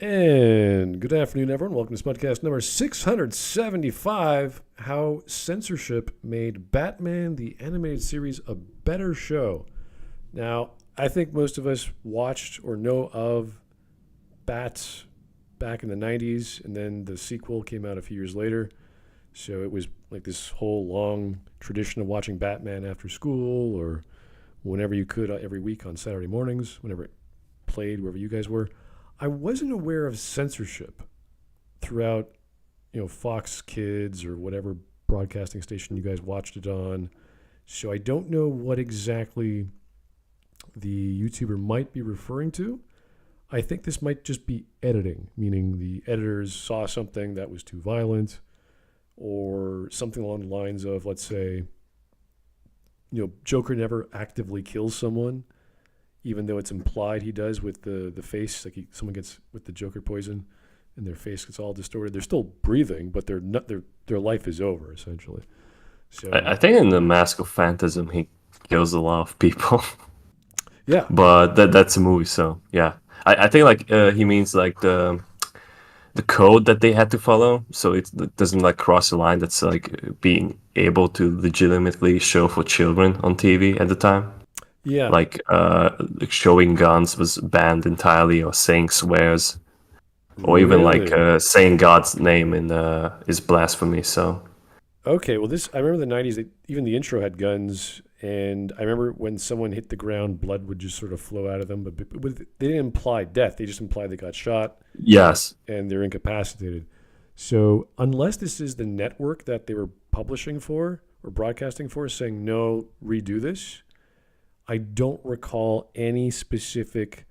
And good afternoon, everyone. Welcome to Smudcast number 675, How Censorship Made Batman the Animated Series a Better Show. Now, I think most of us watched or know of Bats back in the 90s, and then the sequel came out a few years later. So it was like this whole long tradition of watching Batman after school or whenever you could every week on Saturday mornings, whenever it played, wherever you guys were. I wasn't aware of censorship throughout, Fox Kids or whatever broadcasting station you guys watched it on. So I don't know what exactly the YouTuber might be referring to. I think this might just be editing, meaning the editors saw something that was too violent or something along the lines of, let's say, Joker never actively kills someone, even though it's implied he does with the face. Like someone gets with the Joker poison and their face gets all distorted. They're still breathing, but they're not, their life is over, essentially. So I think in the Mask of Phantasm he kills a lot of people, yeah, but that's a movie, so yeah. I think he means like the code that they had to follow, so it doesn't like cross the line. That's like being able to legitimately show for children on TV at the time. yeah. Like showing guns was banned entirely, or saying swears, or even like Really? saying God's name in is blasphemy. So Okay, well, I remember the 90s, even the intro had guns, and I remember when someone hit the ground, blood would just sort of flow out of them, but they didn't imply death. They just implied they got shot yes, and they're incapacitated. So unless this is the network that they were publishing for or broadcasting for saying, no, redo this, I don't recall any specific,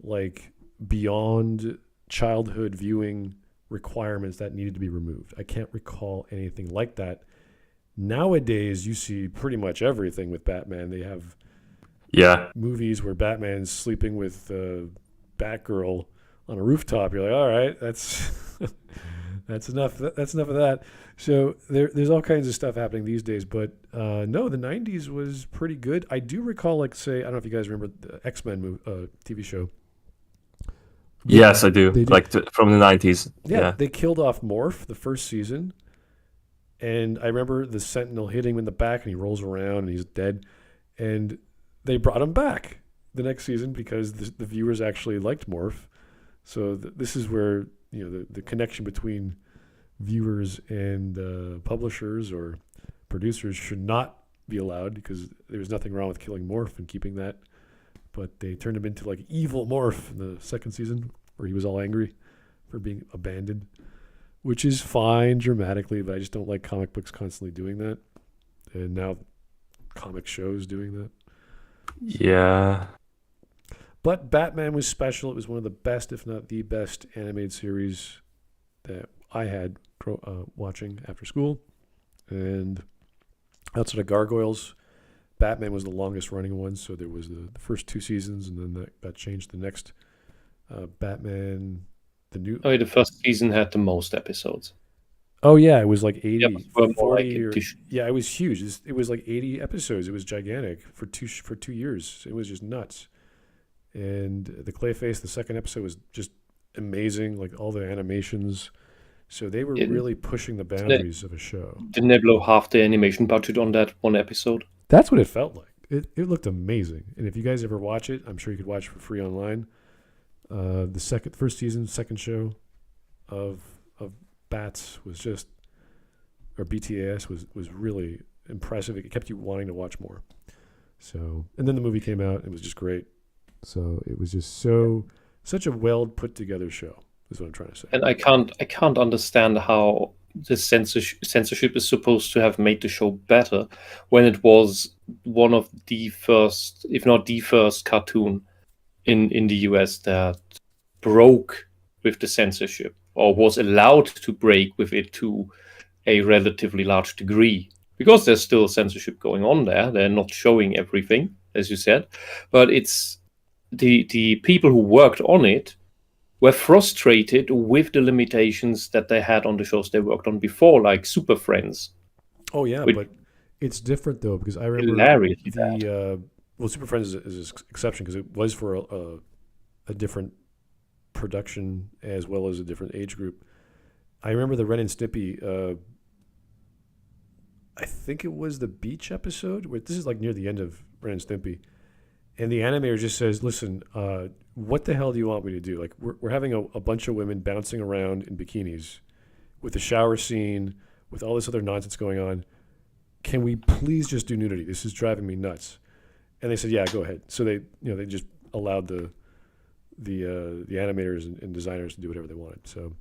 like, beyond childhood viewing requirements that needed to be removed. I can't recall anything like that. Nowadays, you see pretty much everything with Batman. They have yeah. movies where Batman's sleeping with Batgirl on a rooftop. You're like, all right, that's that's enough. That's enough of that. So there's all kinds of stuff happening these days. But no, the '90s was pretty good. I do recall, like, say, I don't know if you guys remember the X-Men TV show. Yes, I do. They did, Like from the 90s. yeah. Yeah. They killed off Morph the first season, and I remember the Sentinel hitting him in the back, and he rolls around and he's dead. And they brought him back the next season because the viewers actually liked Morph. So this is where the connection between viewers and publishers or producers should not be allowed, because there was nothing wrong with killing Morph and keeping that. But they turned him into like evil Morph in the second season, where he was all angry for being abandoned, which is fine dramatically, but I just don't like comic books constantly doing that. And now comic shows doing that. Yeah. But Batman was special. It was one of the best, if not the best, animated series that I had watching after school. And outside of Gargoyles, Batman was the longest running one. So there was the first two seasons, and then that got changed to the next. Batman, the new. Oh, the first season had the most episodes. Oh, yeah, it was like Yeah, 80, but were more 40, like or, addition. yeah, it was huge. It was like 80 episodes. It was gigantic for 2 years. It was just nuts. And the Clayface, the second episode was just amazing, like all the animations. So they were really pushing the boundaries of a show. Didn't they blow half the animation budget on that one episode? That's what it felt like. It looked amazing. And if you guys ever watch it, I'm sure you could watch it for free online. The first season, second show of Bats was just, or BTAS was really impressive. It kept you wanting to watch more. So, and then the movie came out. It was just great. So it was just such a well put together show, is what I'm trying to say. And I can't understand how the censorship is supposed to have made the show better when it was one of the first, if not the first, cartoon in the US that broke with the censorship, or was allowed to break with it to a relatively large degree. Because there's still censorship going on there. They're not showing everything, as you said. But it's the people who worked on it were frustrated with the limitations that they had on the shows they worked on before, like Super Friends. Oh, yeah, but it's different, though, because I remember Hilariously bad. Super Friends is an exception because it was for a different production as well as a different age group. I remember the Ren and Stimpy. I think it was the beach episode. Where this is like near the end of Ren and Stimpy, and the animator just says, "Listen, what the hell do you want me to do? Like, we're having a bunch of women bouncing around in bikinis, with a shower scene, with all this other nonsense going on. Can we please just do nudity? This is driving me nuts." And they said, "Yeah, go ahead." So they just allowed the animators and designers to do whatever they wanted. So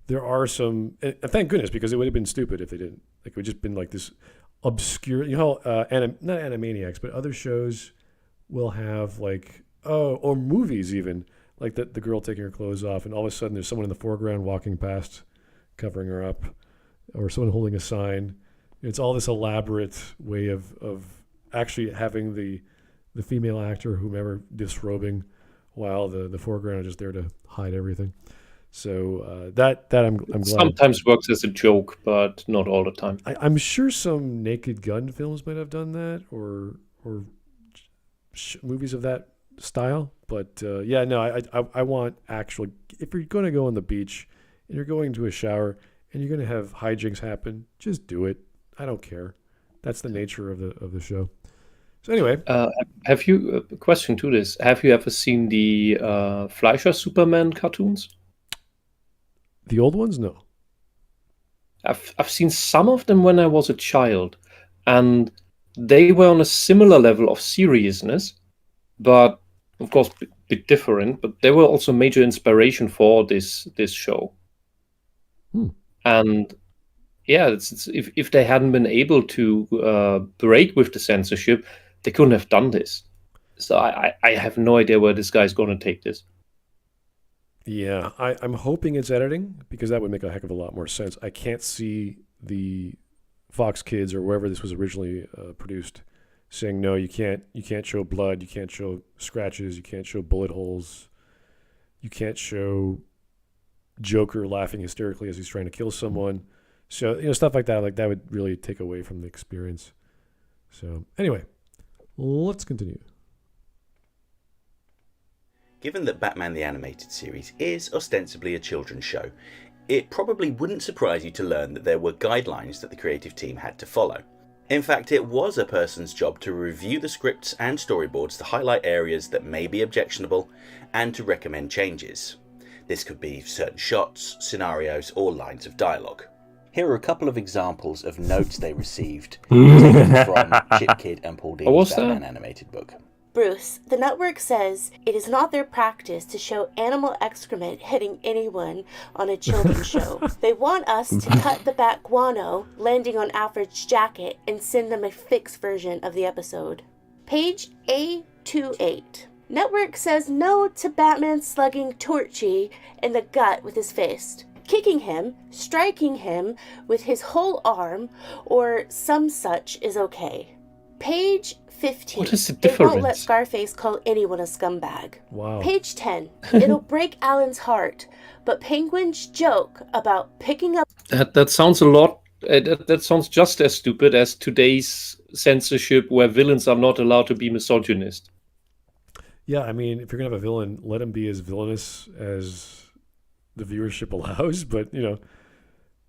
there are some, and thank goodness, because it would have been stupid if they didn't. Like, it would just been like this obscure, not Animaniacs, but other shows will have like, or movies even, like the girl taking her clothes off, and all of a sudden there's someone in the foreground walking past, covering her up, or someone holding a sign. It's all this elaborate way of actually having the female actor, whomever, disrobing, while the foreground is just there to hide everything. So that I'm glad. Sometimes works as a joke, but not all the time. I'm sure some Naked Gun films might have done that, or movies of that style. But I want actual. If you're going to go on the beach and you're going to a shower and you're going to have hijinks happen, just do it. I don't care. That's the nature of the show. So anyway, have you a question to this? Have you ever seen the Fleischer Superman cartoons? The old ones, no. I've seen some of them when I was a child, and they were on a similar level of seriousness, but of course a bit different. But they were also major inspiration for this show. And yeah, if they hadn't been able to break with the censorship, they couldn't have done this. So I have no idea where this guy's going to take this. Yeah, I'm hoping it's editing, because that would make a heck of a lot more sense. I can't see the Fox Kids or wherever this was originally produced saying, no, you can't show blood, you can't show scratches, you can't show bullet holes, you can't show Joker laughing hysterically as he's trying to kill someone. So, stuff like that would really take away from the experience. So anyway, let's continue. Given that Batman the Animated Series is ostensibly a children's show, it probably wouldn't surprise you to learn that there were guidelines that the creative team had to follow. In fact, it was a person's job to review the scripts and storyboards to highlight areas that may be objectionable and to recommend changes. This could be certain shots, scenarios, or lines of dialogue. Here are a couple of examples of notes they received taken from Chip Kidd and Paul Dini's Batman animated book. Bruce, the network says it is not their practice to show animal excrement hitting anyone on a children's show. They want us to cut the bat guano landing on Alfred's jacket and send them a fixed version of the episode. Page A28. Network says no to Batman slugging Torchy in the gut with his fist, kicking him, striking him with his whole arm, or some such is okay. Page 15. What is the They difference? won't let Scarface call anyone a scumbag. Wow. Page 10. It'll break Alan's heart, but Penguin's joke about picking up... That sounds a lot... that sounds just as stupid as today's censorship where villains are not allowed to be misogynist. Yeah, I mean, if you're going to have a villain, let him be as villainous as the viewership allows, but,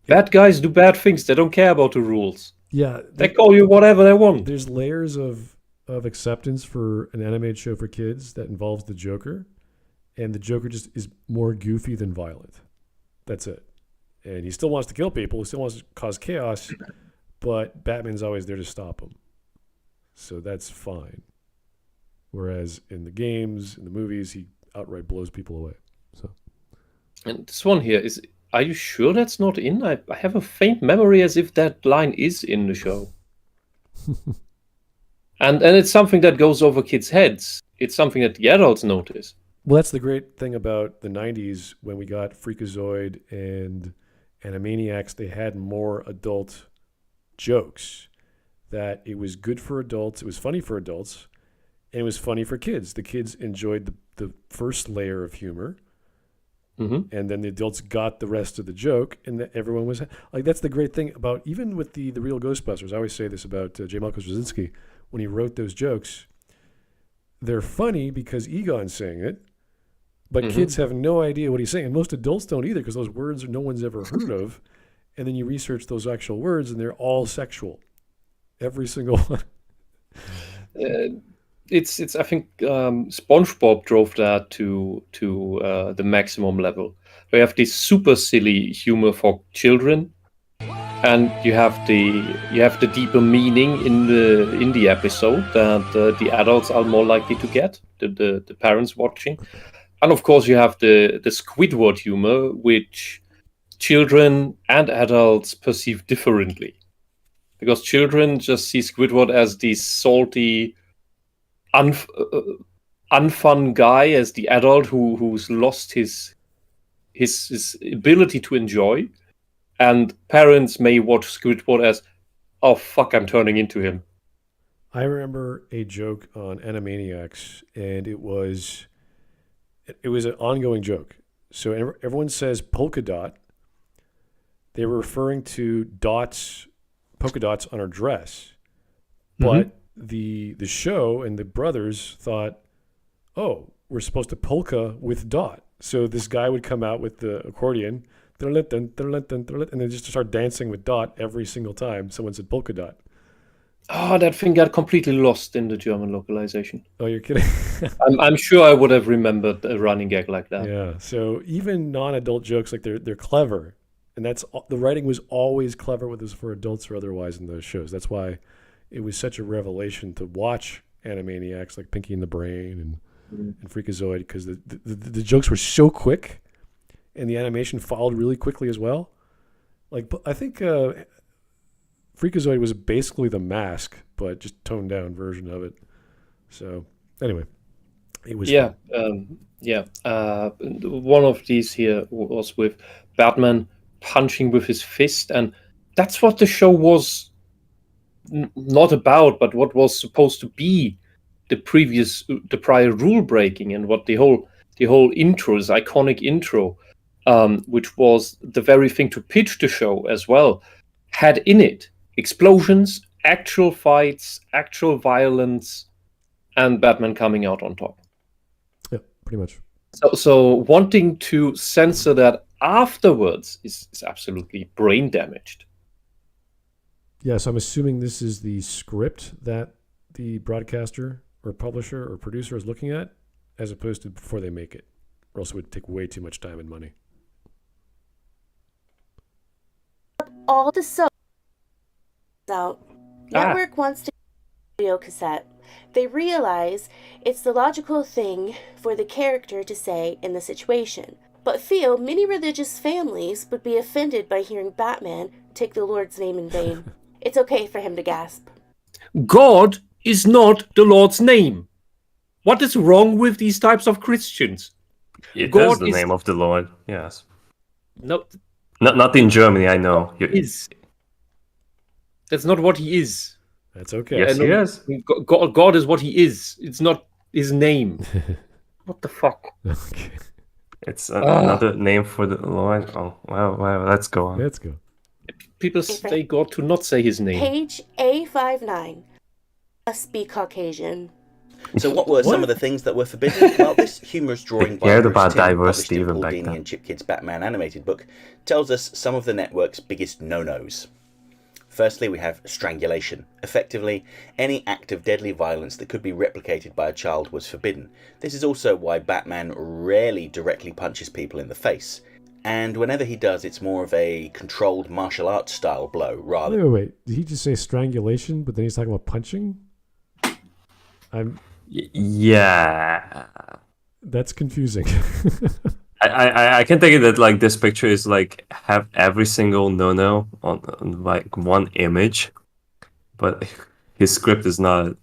Bad guys do bad things. They don't care about the rules. Yeah. They call you whatever they want. There's layers of acceptance for an animated show for kids that involves the Joker, and the Joker just is more goofy than violent. That's it. And he still wants to kill people, he still wants to cause chaos, but Batman's always there to stop him. So that's fine. Whereas in the games, in the movies, he outright blows people away. So, and this one here is... Are you sure that's not in? I have a faint memory as if that line is in the show. and it's something that goes over kids' heads. It's something that the adults notice. Well, that's the great thing about the 90s when we got Freakazoid and Animaniacs. They had more adult jokes, that it was good for adults, it was funny for adults, and it was funny for kids. The kids enjoyed the first layer of humor. Mm-hmm. And then the adults got the rest of the joke, and everyone was like, that's the great thing about, even with the real Ghostbusters. I always say this about J. Michael Straczynski. When he wrote those jokes, they're funny because Egon's saying it, But kids have no idea what he's saying. And most adults don't either because those words no one's ever heard of. And then you research those actual words and they're all sexual. Every single one. It's. I think SpongeBob drove that to the maximum level. We have this super silly humor for children, and you have the deeper meaning in the episode that the adults are more likely to get, the parents watching, and of course you have the Squidward humor, which children and adults perceive differently, because children just see Squidward as this salty, unfun guy, as the adult who's lost his ability to enjoy. And parents may watch Squidward as, oh, fuck, I'm turning into him. I remember a joke on Animaniacs, and it was an ongoing joke. So everyone says polka dot. They were referring to polka dots on her dress. But the show and the brothers thought, oh, we're supposed to polka with dot. So this guy would come out with the accordion, and then just start dancing with dot every single time someone said polka dot. Oh, that thing got completely lost in the German localization. Oh, you're kidding? I'm sure I would have remembered a running gag like that. Yeah. So even non-adult jokes, like they're clever, and the writing was always clever, whether it was for adults or otherwise in those shows. That's why it was such a revelation to watch Animaniacs like Pinky and the Brain and Freakazoid, because the jokes were so quick. And the animation followed really quickly as well. Like, I think Freakazoid was basically The Mask, but just toned down version of it. So anyway, it was fun. One of these here was with Batman punching with his fist, and that's what the show was not about, but what was supposed to be the prior rule breaking, and what the whole intro, this iconic intro. Which was the very thing to pitch the show as well, had in it explosions, actual fights, actual violence, and Batman coming out on top. Yeah, pretty much. So wanting to censor that afterwards is absolutely brain damaged. Yeah, so I'm assuming this is the script that the broadcaster or publisher or producer is looking at, as opposed to before they make it, or else it would take way too much time and money. All the soap out. Network wants to video cassette. They realize it's the logical thing for the character to say in the situation, but feel many religious families would be offended by hearing Batman take the Lord's name in vain. It's okay for him to gasp. God is not the Lord's name. What is wrong with these types of Christians? It God is the name of the Lord, yes. No. Not in Germany, I know. Is. That's not what he is. That's okay. Yes, he is. God is what he is. It's not his name. What the fuck? Okay. It's another name for the Lord. Oh, wow. Let's go on. Let's go. People say God to not say his name. Page A59. Must be Caucasian. So what were some of the things that were forbidden? Well, this humorous drawing by cared Bruce about Timm, diversity published in even Paul back Dini then. and Chip Kidd's Batman animated book, tells us some of the network's biggest no-nos. Firstly, we have strangulation. Effectively, any act of deadly violence that could be replicated by a child was forbidden. This is also why Batman rarely directly punches people in the face. And whenever he does, it's more of a controlled martial arts style blow rather. Wait. Did he just say strangulation, but then he's talking about punching? Yeah. That's confusing. I can take it that like this picture is like have every single no on like one image, but his script is not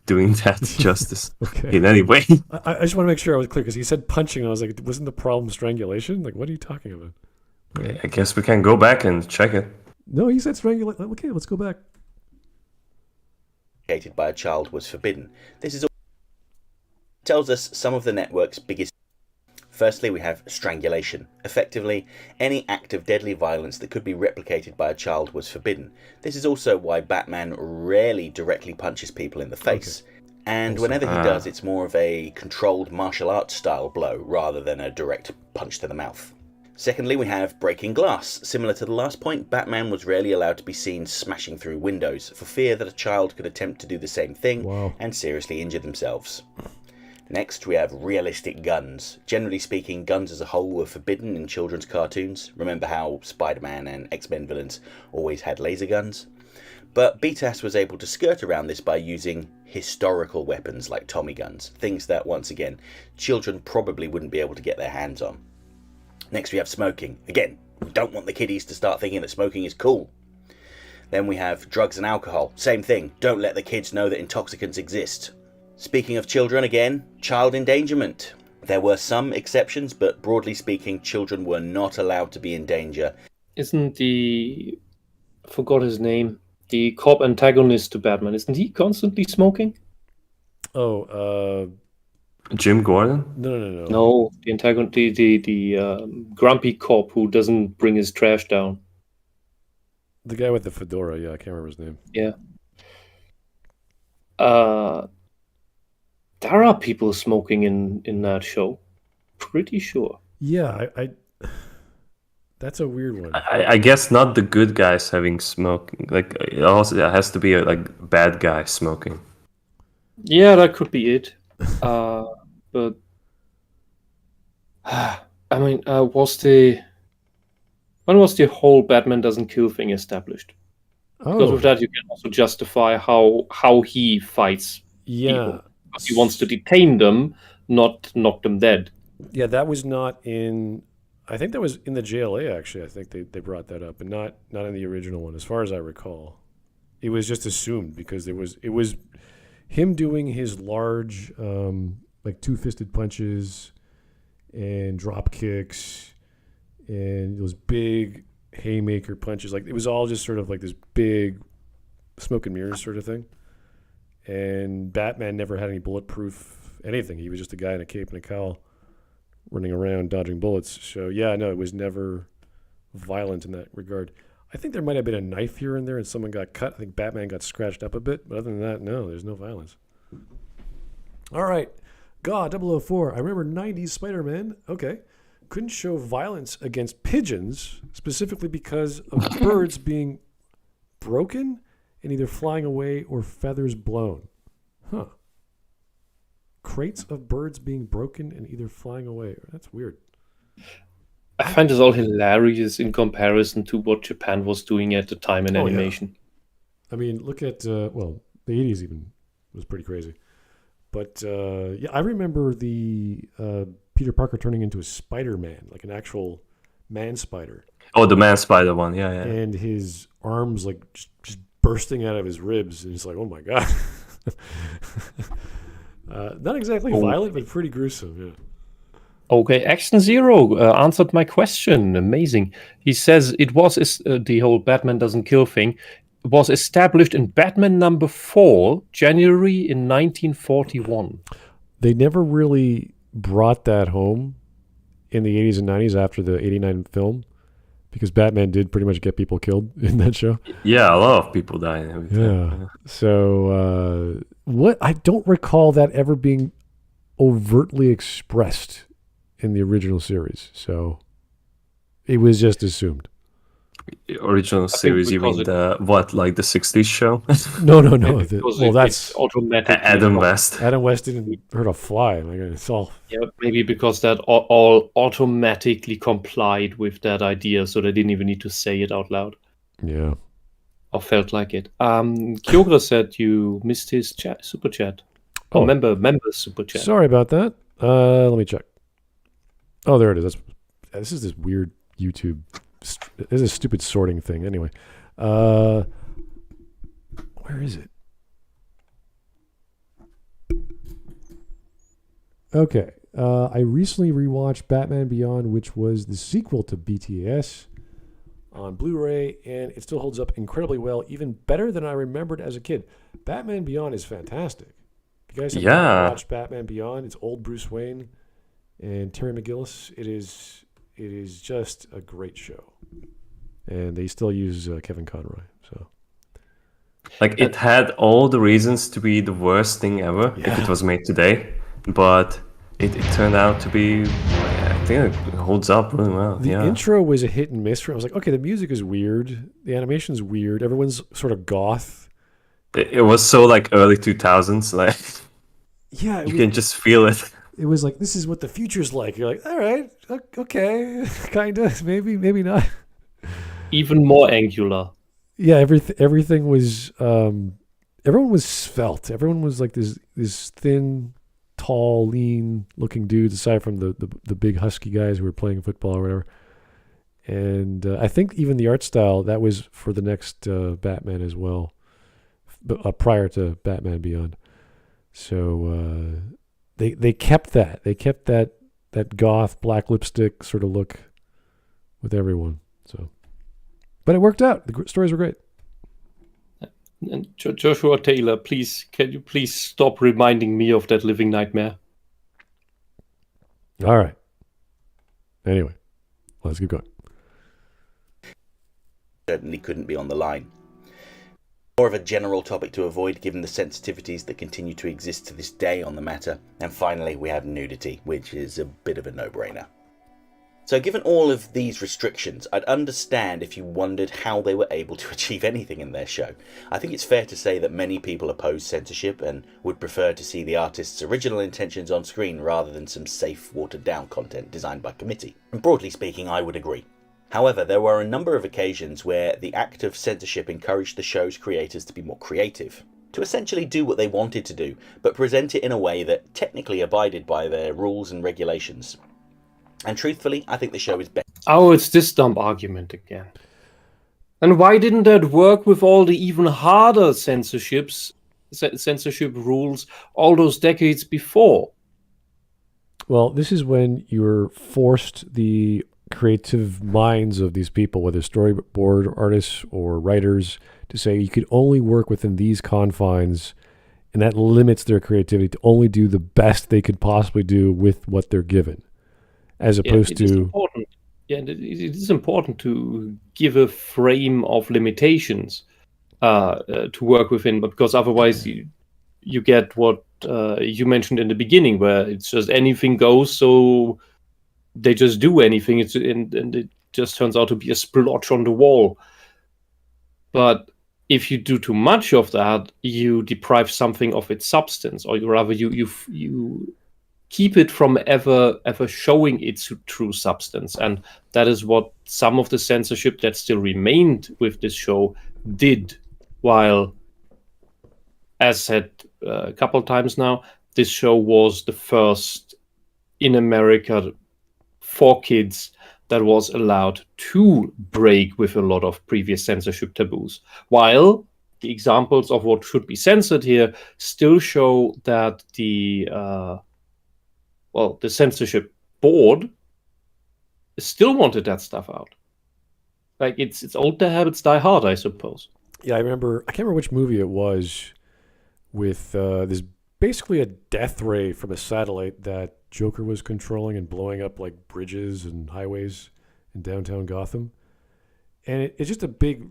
doing that justice in any way. I just want to make sure I was clear, because he said punching, and I was like, wasn't the problem strangulation? Like, what are you talking about? I guess we can go back and check it. No, he said strangulation. Okay, let's go back. By a child was forbidden. This is tells us some of the network's biggest. Firstly, we have strangulation. Effectively, any act of deadly violence that could be replicated by a child was forbidden. This is also why Batman rarely directly punches people in the face. And whenever he does, it's more of a controlled martial arts style blow rather than a direct punch to the mouth. Secondly, we have breaking glass. Similar to the last point, Batman was rarely allowed to be seen smashing through windows for fear that a child could attempt to do the same thing and seriously injure themselves. Next, we have realistic guns. Generally speaking, guns as a whole were forbidden in children's cartoons. Remember how Spider-Man and X-Men villains always had laser guns? But BTAS was able to skirt around this by using historical weapons like Tommy guns, things that, once again, children probably wouldn't be able to get their hands on. Next we have smoking. Again, we don't want the kiddies to start thinking that smoking is cool. Then we have drugs and alcohol. Same thing, don't let the kids know that intoxicants exist. Speaking of children again, child endangerment. There were some exceptions, but broadly speaking, children were not allowed to be in danger. Isn't I forgot his name, the cop antagonist to Batman, isn't he constantly smoking? Jim Gordon? No. No, the antagonist, the grumpy cop who doesn't bring his trash down. The guy with the fedora, I can't remember his name. Yeah. There are people smoking in that show. Pretty sure. Yeah, I that's a weird one. I guess not the good guys having smoke. Like it has to be like bad guy smoking. Yeah, that could be it. But I mean, when was the whole Batman doesn't kill thing established? Because with that, you can also justify how he fights people. He wants to detain them, not knock them dead. Yeah, that was not in. I think that was in the JLA. Actually, I think they brought that up, and not in the original one, as far as I recall. It was just assumed because it was him doing his large, like two-fisted punches, and drop kicks, and those big haymaker punches. Like it was all just sort of like this big smoke and mirrors sort of thing. And Batman never had any bulletproof anything. He was just a guy in a cape and a cowl running around dodging bullets. So, yeah, no, it was never violent in that regard. I think there might have been a knife here and there and someone got cut. I think Batman got scratched up a bit. But other than that, no, there's no violence. All right. God, 004. I remember 90s Spider-Man. Okay. Couldn't show violence against pigeons, specifically because of birds being broken and either flying away or feathers blown. Huh. Crates of birds being broken and either flying away. That's weird. I find this all hilarious in comparison to what Japan was doing at the time in animation. Yeah. I mean, look at, the 80s even was pretty crazy. But, I remember the Peter Parker turning into a Spider-Man, like an actual man spider. Oh, the man spider one, yeah. And his arms, like, just bursting out of his ribs, and it's like, oh my god. Not exactly violent, but pretty gruesome. Yeah. Okay, Action Zero answered my question. Amazing. He says it was the whole Batman doesn't kill thing was established in Batman number 4, January in 1941. They never really brought that home in the 80s and 90s after the 89 film. Because Batman did pretty much get people killed in that show. Yeah, a lot of people died and everything. Yeah. So, I don't recall that ever being overtly expressed in the original series. So, it was just assumed. Original series, you mean like the 60s show? No. That's automatic. Adam West. Adam West didn't hurt a fly. Like it's all. Yeah, maybe because that all automatically complied with that idea, so they didn't even need to say it out loud. Yeah. Or felt like it. Kyogra said you missed his super chat. Oh, member super chat. Sorry about that. Let me check. Oh, there it is. This is this weird YouTube. This is a stupid sorting thing. Anyway, where is it? Okay. I recently rewatched Batman Beyond, which was the sequel to BTS on Blu-ray, and it still holds up incredibly well, even better than I remembered as a kid. Batman Beyond is fantastic. If you guys have not watched Batman Beyond, it's old Bruce Wayne and Terry McGillis. It is just a great show. And they still use Kevin Conroy. So Like it had all the reasons to be the worst thing ever if it was made today, but it turned out to be. I think it holds up really well. The intro was a hit and miss. I was like, okay, the music is weird, the animation's weird, everyone's sort of goth. It was so like early 2000s, like you can just feel it. It was like, this is what the future's like. You're like, all right, okay, kind of, maybe not. Even more angular. Yeah, everything was. Everyone was svelte. Everyone was like this thin, tall, lean-looking dudes, aside from the big husky guys who were playing football or whatever. And I think even the art style, that was for the next Batman as well, but prior to Batman Beyond. So they kept that. They kept that goth black lipstick sort of look with everyone. So, but it worked out. The stories were great. And Joshua Taylor, please, can you please stop reminding me of that living nightmare? All right. Anyway, let's keep going. Certainly couldn't be on the line. More of a general topic to avoid given the sensitivities that continue to exist to this day on the matter. And finally, we have nudity, which is a bit of a no-brainer. So given all of these restrictions, I'd understand if you wondered how they were able to achieve anything in their show. I think it's fair to say that many people oppose censorship and would prefer to see the artist's original intentions on screen rather than some safe, watered-down content designed by committee. And broadly speaking, I would agree. However, there were a number of occasions where the act of censorship encouraged the show's creators to be more creative, to essentially do what they wanted to do, but present it in a way that technically abided by their rules and regulations. And truthfully, I think the show is better. Oh, it's this dumb argument again. And why didn't that work with all the even harder censorship rules all those decades before? Well, this is when you're forced the creative minds of these people, whether storyboard artists or writers, to say you could only work within these confines, and that limits their creativity to only do the best they could possibly do with what they're given. As opposed to... it is important to give a frame of limitations to work within, because otherwise you get what you mentioned in the beginning, where it's just anything goes, so they just do anything, and it just turns out to be a splotch on the wall. But if you do too much of that, you deprive something of its substance, or rather you keep it from ever showing its true substance. And that is what some of the censorship that still remained with this show did, while, as said a couple times now, this show was the first in America for kids that was allowed to break with a lot of previous censorship taboos. While the examples of what should be censored here still show that the censorship board still wanted that stuff out. Like, it's old habits die hard, I suppose. Yeah, I can't remember which movie it was, with this basically a death ray from a satellite that Joker was controlling and blowing up like bridges and highways in downtown Gotham. And it's just a big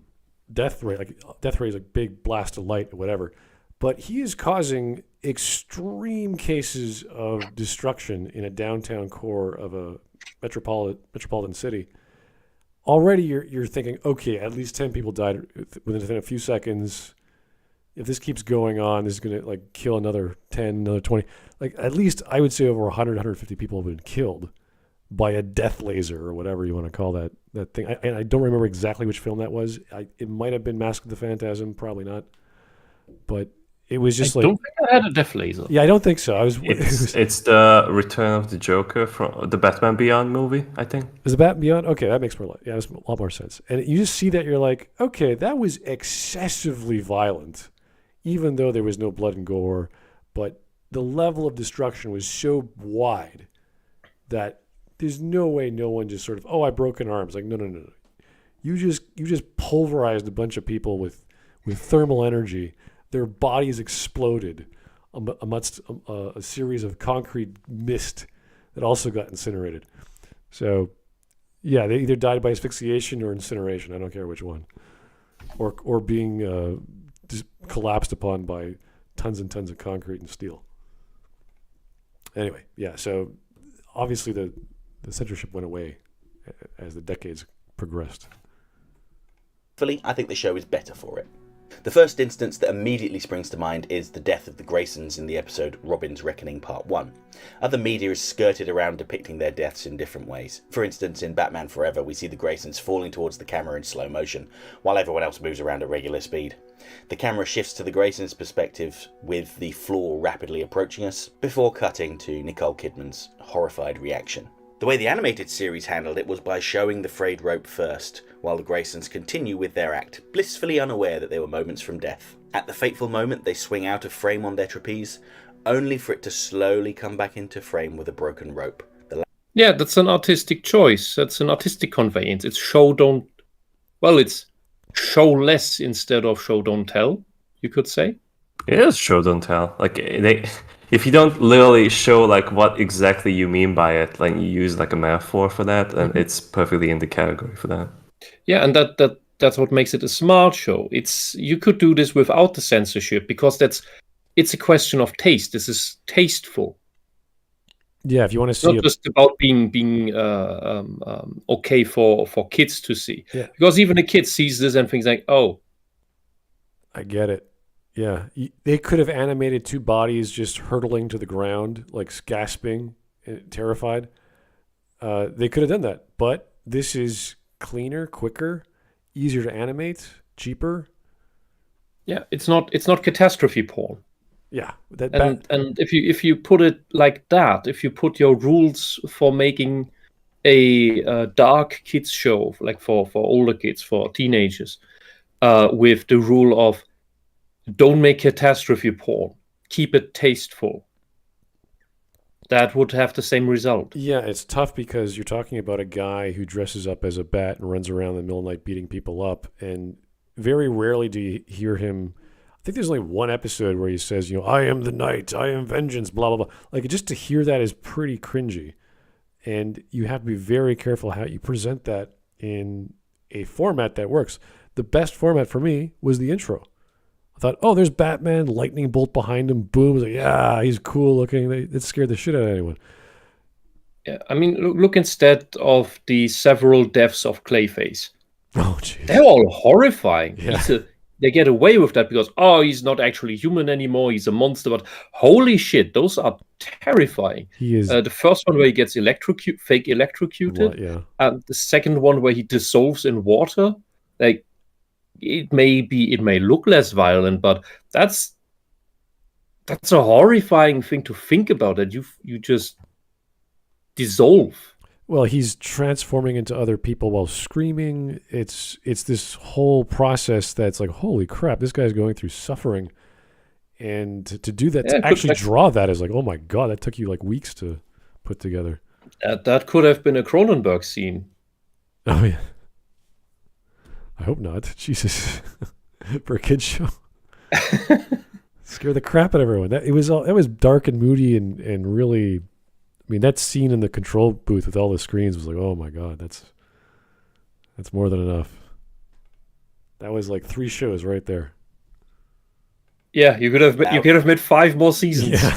death ray, like death ray is a big blast of light or whatever. But he is causing extreme cases of destruction in a downtown core of a metropolitan city. Already you're thinking, okay, at least 10 people died within a few seconds. If this keeps going on, this is going to like kill another 10, another 20. Like, at least I would say over 100, 150 people have been killed by a death laser or whatever you want to call that thing. I don't remember exactly which film that was. It might have been Mask of the Phantasm, probably not. But it was just I don't think I had a death laser. Yeah, I don't think so. It's the Return of the Joker from the Batman Beyond movie, I think. Is the Batman Beyond? Okay, that makes a lot more sense. And you just see that, you're like, okay, that was excessively violent, even though there was no blood and gore. But the level of destruction was so wide that there's no way no one just sort of, I broke an arm. It's like, no. You just pulverized a bunch of people with thermal energy. Their bodies exploded amongst a series of concrete mist that also got incinerated. So, yeah, they either died by asphyxiation or incineration. I don't care which one. Or being just collapsed upon by tons and tons of concrete and steel. Anyway, yeah, so obviously the censorship went away as the decades progressed. I think the show is better for it. The first instance that immediately springs to mind is the death of the Graysons in the episode Robin's Reckoning Part 1. Other media is skirted around depicting their deaths in different ways. For instance, in Batman Forever, we see the Graysons falling towards the camera in slow motion, while everyone else moves around at regular speed. The camera shifts to the Graysons' perspective, with the floor rapidly approaching us, before cutting to Nicole Kidman's horrified reaction. The way the animated series handled it was by showing the frayed rope first, while the Graysons continue with their act, blissfully unaware that they were moments from death. At the fateful moment, they swing out of frame on their trapeze, only for it to slowly come back into frame with a broken rope. Yeah, that's an artistic choice. That's an artistic conveyance. It's show, don't... Well, it's show less instead of show, don't tell, you could say. It is show, don't tell. Like, if you don't literally show like what exactly you mean by it, like you use like a metaphor for that, and it's perfectly in the category for that. Yeah, and that's what makes it a smart show. You could do this without the censorship, because it's a question of taste. This is tasteful. Yeah, if you want to see, not just about being okay for kids to see. Yeah. Because even a kid sees this and thinks like, oh, I get it. Yeah, they could have animated two bodies just hurtling to the ground, like gasping, terrified. They could have done that, but this is cleaner, quicker, easier to animate, cheaper. Yeah, it's not catastrophe porn. Yeah, and if you put it like that, if you put your rules for making a dark kids show, like for older kids, for teenagers, with the rule of don't make catastrophe porn, keep it tasteful, that would have the same result. Yeah, it's tough because you're talking about a guy who dresses up as a bat and runs around in the middle of the night beating people up, and very rarely do you hear him. I think there's only one episode where he says, I am the night, I am vengeance, blah, blah, blah. Like, just to hear that is pretty cringy. And you have to be very careful how you present that in a format that works. The best format for me was the intro. I thought, oh, there's Batman, lightning bolt behind him, boom. I was like, yeah, he's cool looking. It scared the shit out of anyone. Yeah, I mean, look instead of the several deaths of Clayface. Oh, jeez. They're all horrifying. Yeah. They get away with that because, he's not actually human anymore. He's a monster. But holy shit, those are terrifying. He is. The first one where he gets fake electrocuted. What, yeah. And the second one where he dissolves in water. Like, it may look less violent, but that's a horrifying thing to think about. That you just dissolve. Well, he's transforming into other people while screaming. It's this whole process that's like, holy crap, this guy's going through suffering. And to do that, to actually draw that is like, oh my God, that took you like weeks to put together. That could have been a Cronenberg scene. Oh, yeah. I hope not. Jesus. For a kid's show. Scare the crap out of everyone. That was dark and moody and really... I mean, that scene in the control booth with all the screens was like, oh my God, that's more than enough. That was like 3 shows right there. Yeah, you could have made 5 more seasons. Yeah.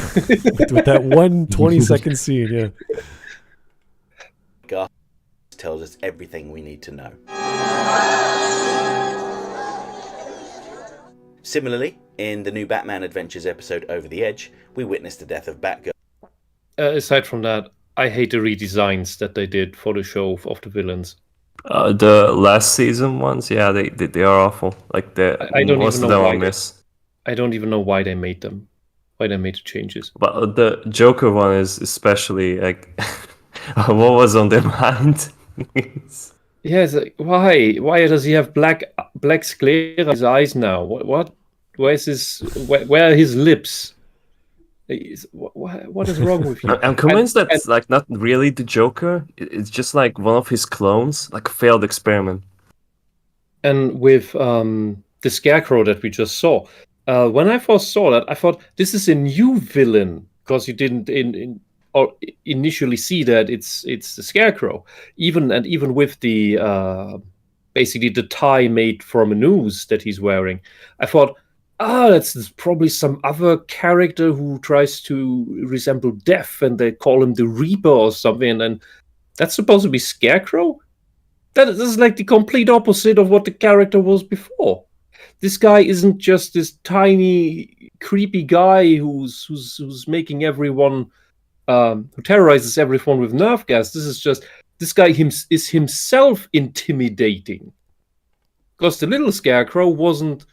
with that one 20-second scene, yeah. God tells us everything we need to know. Similarly, in the new Batman Adventures episode Over the Edge, we witnessed the death of Batgirl. Aside from that, I hate the redesigns that they did for the show of the villains. The last season ones, yeah, they are awful. Like most of them I miss. I don't even know why they made them. Why they made the changes. But the Joker one is especially like, what was on their mind? Yes, why? Why does he have black sclera in his eyes now? What? Where's his? Where are his lips? What is wrong with you? I'm convinced that's like not really the Joker. It's just like one of his clones, like a failed experiment. And with the Scarecrow that we just saw, when I first saw that, I thought this is a new villain because you didn't initially see that it's the Scarecrow. Even with the basically the tie made from a noose that he's wearing, I thought that's probably some other character who tries to resemble Death, and they call him the Reaper or something, and then that's supposed to be Scarecrow? This is like the complete opposite of what the character was before. This guy isn't just this tiny, creepy guy who's making everyone, who terrorizes everyone with nerve gas. This guy is himself intimidating. Because the little Scarecrow wasn't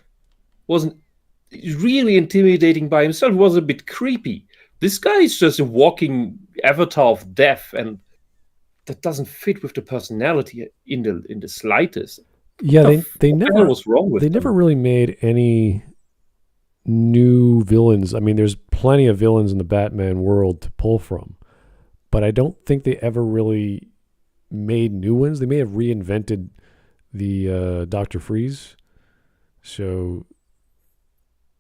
really intimidating by himself. He was a bit creepy. This guy is just a walking avatar of death, and that doesn't fit with the personality in the slightest. Yeah, they never was wrong with they them? never really made any new villains. I mean, there's plenty of villains in the Batman world to pull from, but I don't think they ever really made new ones. They may have reinvented the Dr. Freeze, so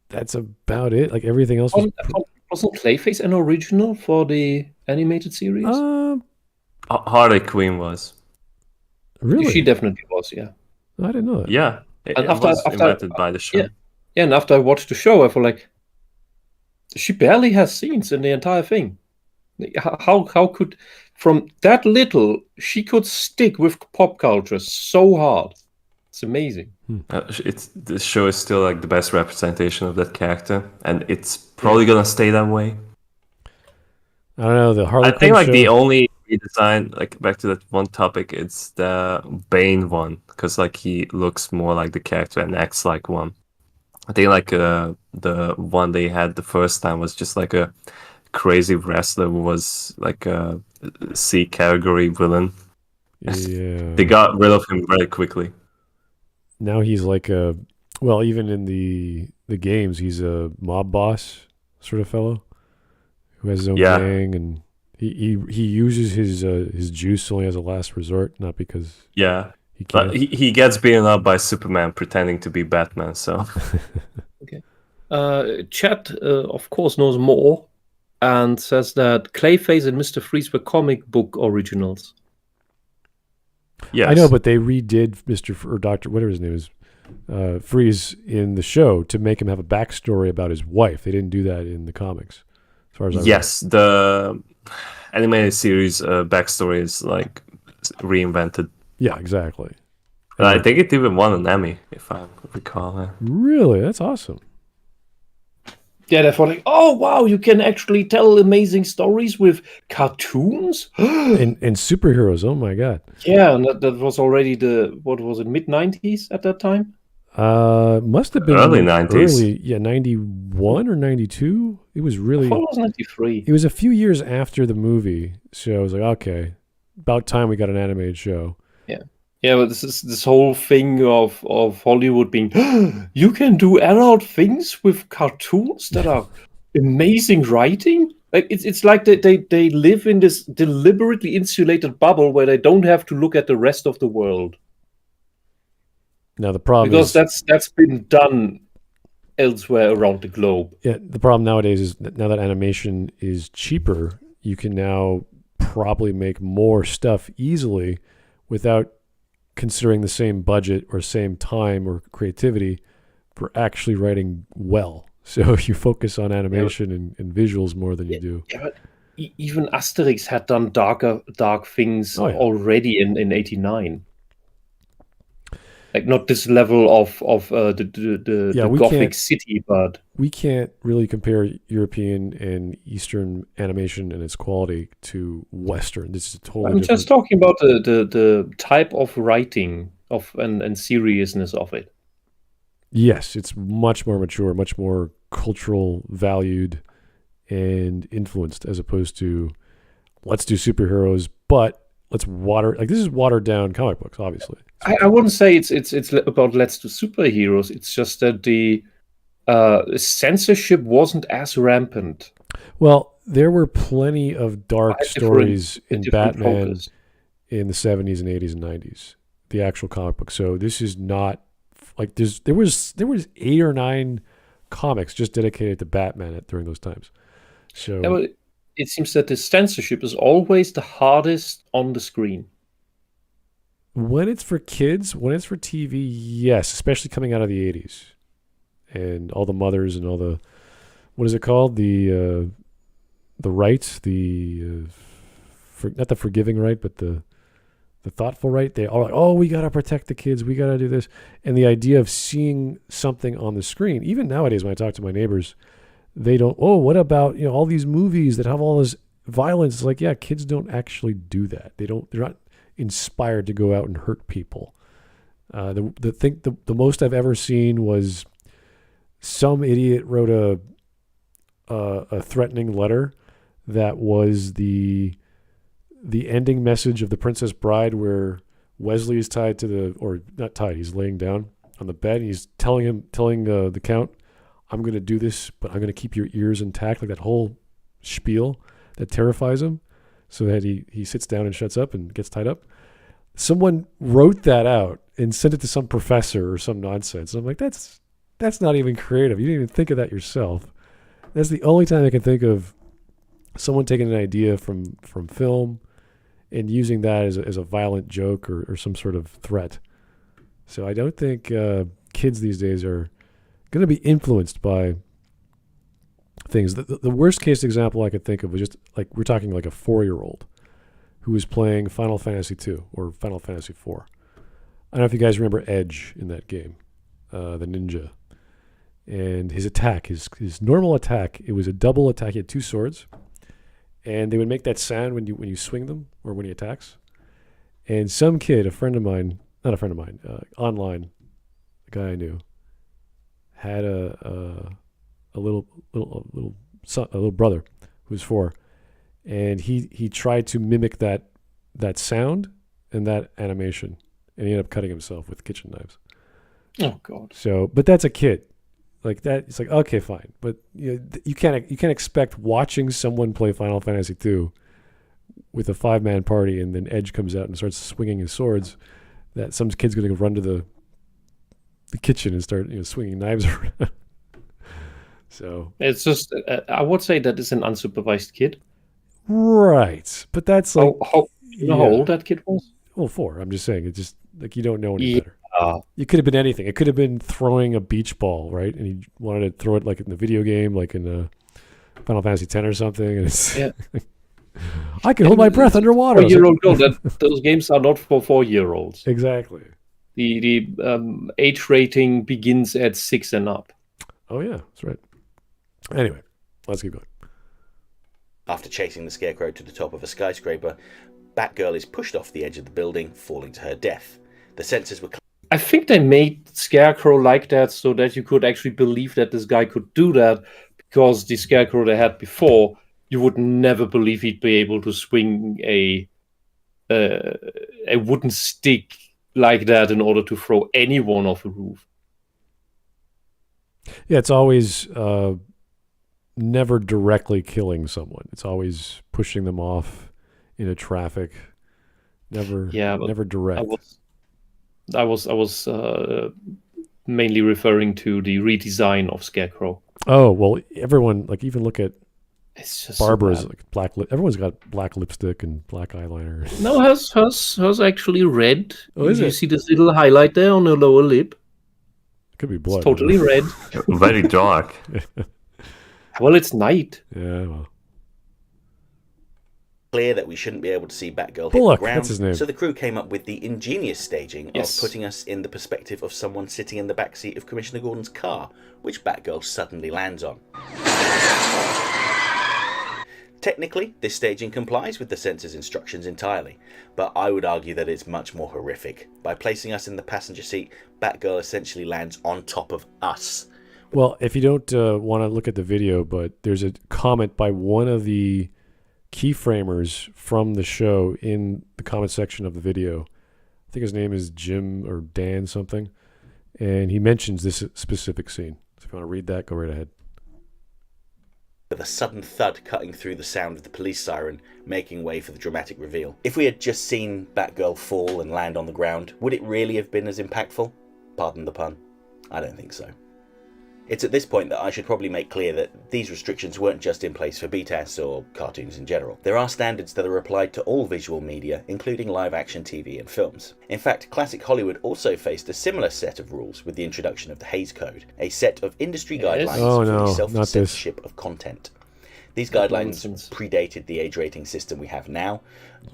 that's about it. Like everything else was. Wasn't Clayface an original for the animated series? Harley Quinn was. Really? She definitely was, yeah. I didn't know that. Yeah, it And was invented by the show. Yeah, and after I watched the show, I feel like she barely has scenes in the entire thing. How could, from that little, she could stick with pop culture so hard? It's amazing. The show is still like the best representation of that character, and it's probably gonna stay that way. I don't know, the Harley I Quinn think like show. the only redesign, like back to that one topic, it's the Bane one, because like he looks more like the character and acts like one. I think like the one they had the first time was just like a crazy wrestler who was like a C category villain. Yeah. They got rid of him very quickly. Now he's like well, even in the games, he's a mob boss sort of fellow who has his own gang, and he uses his juice only as a last resort, not because he can. But he gets beaten up by Superman pretending to be Batman. So Okay. Chat, of course, knows more and says that Clayface and Mr. Freeze were comic book originals. yes, I know, but they redid or Dr. whatever his name is, Freeze in the show to make him have a backstory about his wife. They didn't do that in the comics, as far as I yes, the animated series backstory is like reinvented. Yeah, exactly. And I think it even won an Emmy, if I recall. Really, that's awesome. Yeah, they're like, oh wow, you can actually tell amazing stories with cartoons. and superheroes. Oh my god. Yeah, and that was already what was it, mid-90s at that time? Must have been Early 90s. 91 or 92. It was really. I thought it was 93. It was a few years after the movie, so I was like, okay, about time we got an animated show. Yeah, but this whole thing of Hollywood being, you can do adult things with cartoons that are amazing writing. Like it's like they live in this deliberately insulated bubble where they don't have to look at the rest of the world. Now the problem because is that's been done elsewhere around the globe. Yeah, the problem nowadays is that now that animation is cheaper, you can now probably make more stuff easily without considering the same budget or same time or creativity for actually writing well. So you focus on animation and visuals more than you do. Yeah, but even Asterix had done dark things already in '89. Like not this level of the Gothic city, but we can't really compare European and Eastern animation and its quality to Western. This is a totally different. Just talking about the type of writing and seriousness of it. Yes, it's much more mature, much more cultural valued and influenced, as opposed to let's do superheroes, but let's this is watered down comic books, obviously. I wouldn't say it's about let's do superheroes. It's just that the censorship wasn't as rampant. Well, there were plenty of dark stories in Batman focus. In the 70s and 80s and 90s, the actual comic book. So this is not like there was 8 or 9 comics just dedicated to Batman during those times. So yeah, but it seems that the censorship is always the hardest on the screen. when it's for kids, when it's for TV, yes, especially coming out of the 80s. and all the mothers and all the, what is it called? The rights, not the forgiving right, but the thoughtful right. They all like, oh, we got to protect the kids. We got to do this. And the idea of seeing something on the screen, even nowadays when I talk to my neighbors, they don't, oh, what about, all these movies that have all this violence? It's like, yeah, kids don't actually do that. They're not inspired to go out and hurt people. The most I've ever seen was some idiot wrote a threatening letter that was the ending message of The Princess Bride, where Wesley is tied or not tied, he's laying down on the bed, and he's telling the Count, I'm going to do this, but I'm going to keep your ears intact, like that whole spiel that terrifies him, so that he sits down and shuts up and gets tied up. Someone wrote that out and sent it to some professor or some nonsense. And I'm like, that's not even creative. You didn't even think of that yourself. That's the only time I can think of someone taking an idea from film and using that as a violent joke or some sort of threat. So I don't think kids these days are going to be influenced by things. The worst case example I could think of was just like, we're talking like a 4-year-old who was playing Final Fantasy II or Final Fantasy IV. I don't know if you guys remember Edge in that game, the ninja. And his attack, his normal attack, it was a double attack. He had 2 swords. And they would make that sound when you swing them or when he attacks. And some kid, online, a guy I knew, had a little brother who was 4, and he tried to mimic that sound and that animation, and he ended up cutting himself with kitchen knives. Oh God! So, but that's a kid. Like that, it's like, okay, fine, but you can't expect watching someone play Final Fantasy II with a 5-man party, and then Edge comes out and starts swinging his swords, that some kid's going to run to the kitchen and start swinging knives around. So it's just, I would say that is an unsupervised kid. Right, but that's like how old that kid was? Well, 4. I'm just saying, it's just like you don't know any better. Uh, It could have been anything. It could have been throwing a beach ball, right? And he wanted to throw it like in the video game, like in Final Fantasy X or something. And it's I can hold my breath underwater. 4-year-old girl. Those games are not for 4-year-olds. Exactly. The age rating begins at 6 and up. Oh yeah, that's right. Anyway, let's keep going. After chasing the Scarecrow to the top of a skyscraper, Batgirl is pushed off the edge of the building, falling to her death. The sensors were... I think they made Scarecrow like that so that you could actually believe that this guy could do that, because the Scarecrow they had before, you would never believe he'd be able to swing a wooden stick like that in order to throw anyone off a roof. Yeah, it's always never directly killing someone. It's always pushing them off into traffic. Never direct. I was mainly referring to the redesign of Scarecrow. Oh well, everyone, like, even look at It's just Barbara's so bad. like black. Everyone's got black lipstick and black eyeliner. No, hers actually red. Oh, is you it? see this little highlight there on her lower lip? Could be blood. It's totally red. Very dark. Well, it's night. Yeah, well. Clear that we shouldn't be able to see Batgirl hit Bullock, the ground, that's his name. so the crew came up with the ingenious staging Yes. of putting us in the perspective of someone sitting in the backseat of Commissioner Gordon's car, which Batgirl suddenly lands on. Technically, this staging complies with the censor's instructions entirely, but I would argue that it's much more horrific. By placing us in the passenger seat, Batgirl essentially lands on top of us. Well, if you don't want to look at the video, but there's a comment by one of the keyframers from the show in the comment section of the video. I think his name is Jim or Dan something, and he mentions this specific scene. So if you want to read that, go right ahead. With a sudden thud cutting through the sound of the police siren, making way for the dramatic reveal. If we had just seen Batgirl fall and land on the ground, would it really have been as impactful? Pardon the pun. I don't think so. It's at this point that I should probably make clear that these restrictions weren't just in place for BTAS or cartoons in general. There are standards that are applied to all visual media, including live-action TV and films. In fact, classic Hollywood also faced a similar set of rules with the introduction of the Hays Code, a set of industry guidelines for the self-censorship of content. These guidelines predated the age rating system we have now,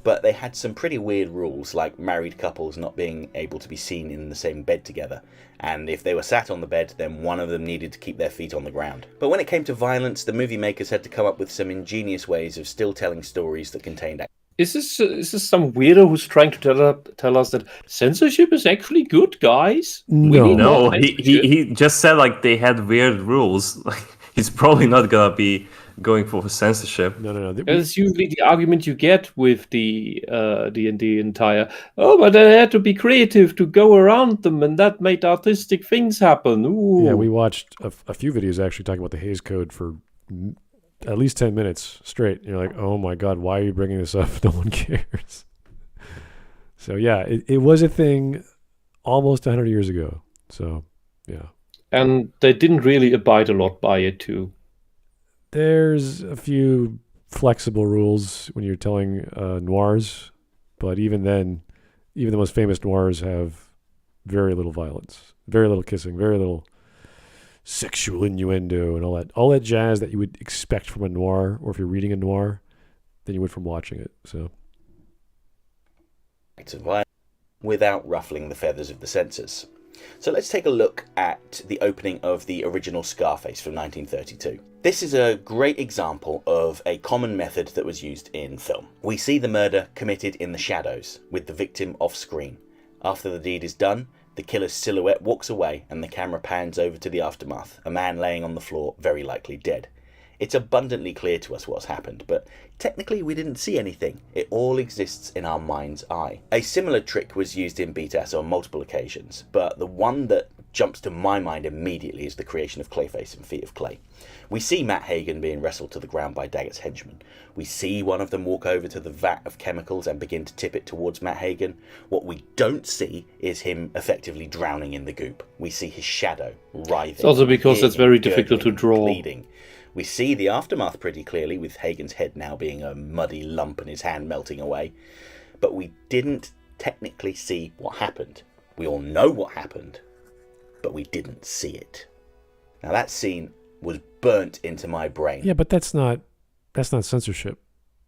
but they had some pretty weird rules, like married couples not being able to be seen in the same bed together, and if they were sat on the bed, then one of them needed to keep their feet on the ground. But when it came to violence, the movie makers had to come up with some ingenious ways of still telling stories that contained... Is this some weirdo who's trying to tell us that censorship is actually good, guys? No, he just said like they had weird rules. Like he's probably not gonna be going for censorship. No. That's usually the argument you get with the entire. Oh, but they had to be creative to go around them, and that made artistic things happen. Ooh. Yeah, we watched a few videos actually talking about the Hays Code for at least 10 minutes straight. You're like, oh my God, why are you bringing this up? No one cares. So yeah, it was a thing almost 100 years ago. So yeah. And they didn't really abide a lot by it too. There's a few flexible rules when you're telling noirs, but even then, even the most famous noirs have very little violence, very little kissing, very little sexual innuendo and all that jazz that you would expect from a noir, or if you're reading a noir, than you would from watching it. So, without ruffling the feathers of the censors. So let's take a look at the opening of the original Scarface from 1932. This is a great example of a common method that was used in film. We see the murder committed in the shadows, with the victim off screen. After the deed is done, the killer's silhouette walks away and the camera pans over to the aftermath, a man laying on the floor, very likely dead. It's abundantly clear to us what's happened, but technically we didn't see anything. It all exists in our mind's eye. A similar trick was used in BTAS on multiple occasions, but the one that jumps to my mind immediately is the creation of Clayface and Feet of Clay. We see Matt Hagen being wrestled to the ground by Daggett's henchmen. We see one of them walk over to the vat of chemicals and begin to tip it towards Matt Hagen. What we don't see is him effectively drowning in the goop. We see his shadow writhing. It's also because it's very difficult to draw. Bleeding. We see the aftermath pretty clearly, with Hagen's head now being a muddy lump and his hand melting away. But we didn't technically see what happened. We all know what happened, but we didn't see it. Now that scene was burnt into my brain. Yeah, but that's not censorship.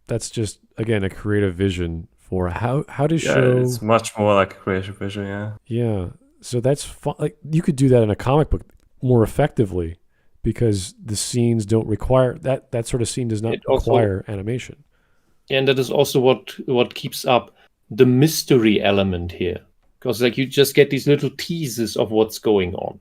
That's just, again, a creative vision for how to show. It's much more like a creative vision, yeah. Yeah, so that's fun. Like, you could do that in a comic book more effectively, because the scenes don't require that sort of scene does not require animation. And that is also what keeps up the mystery element here, because like you just get these little teases of what's going on.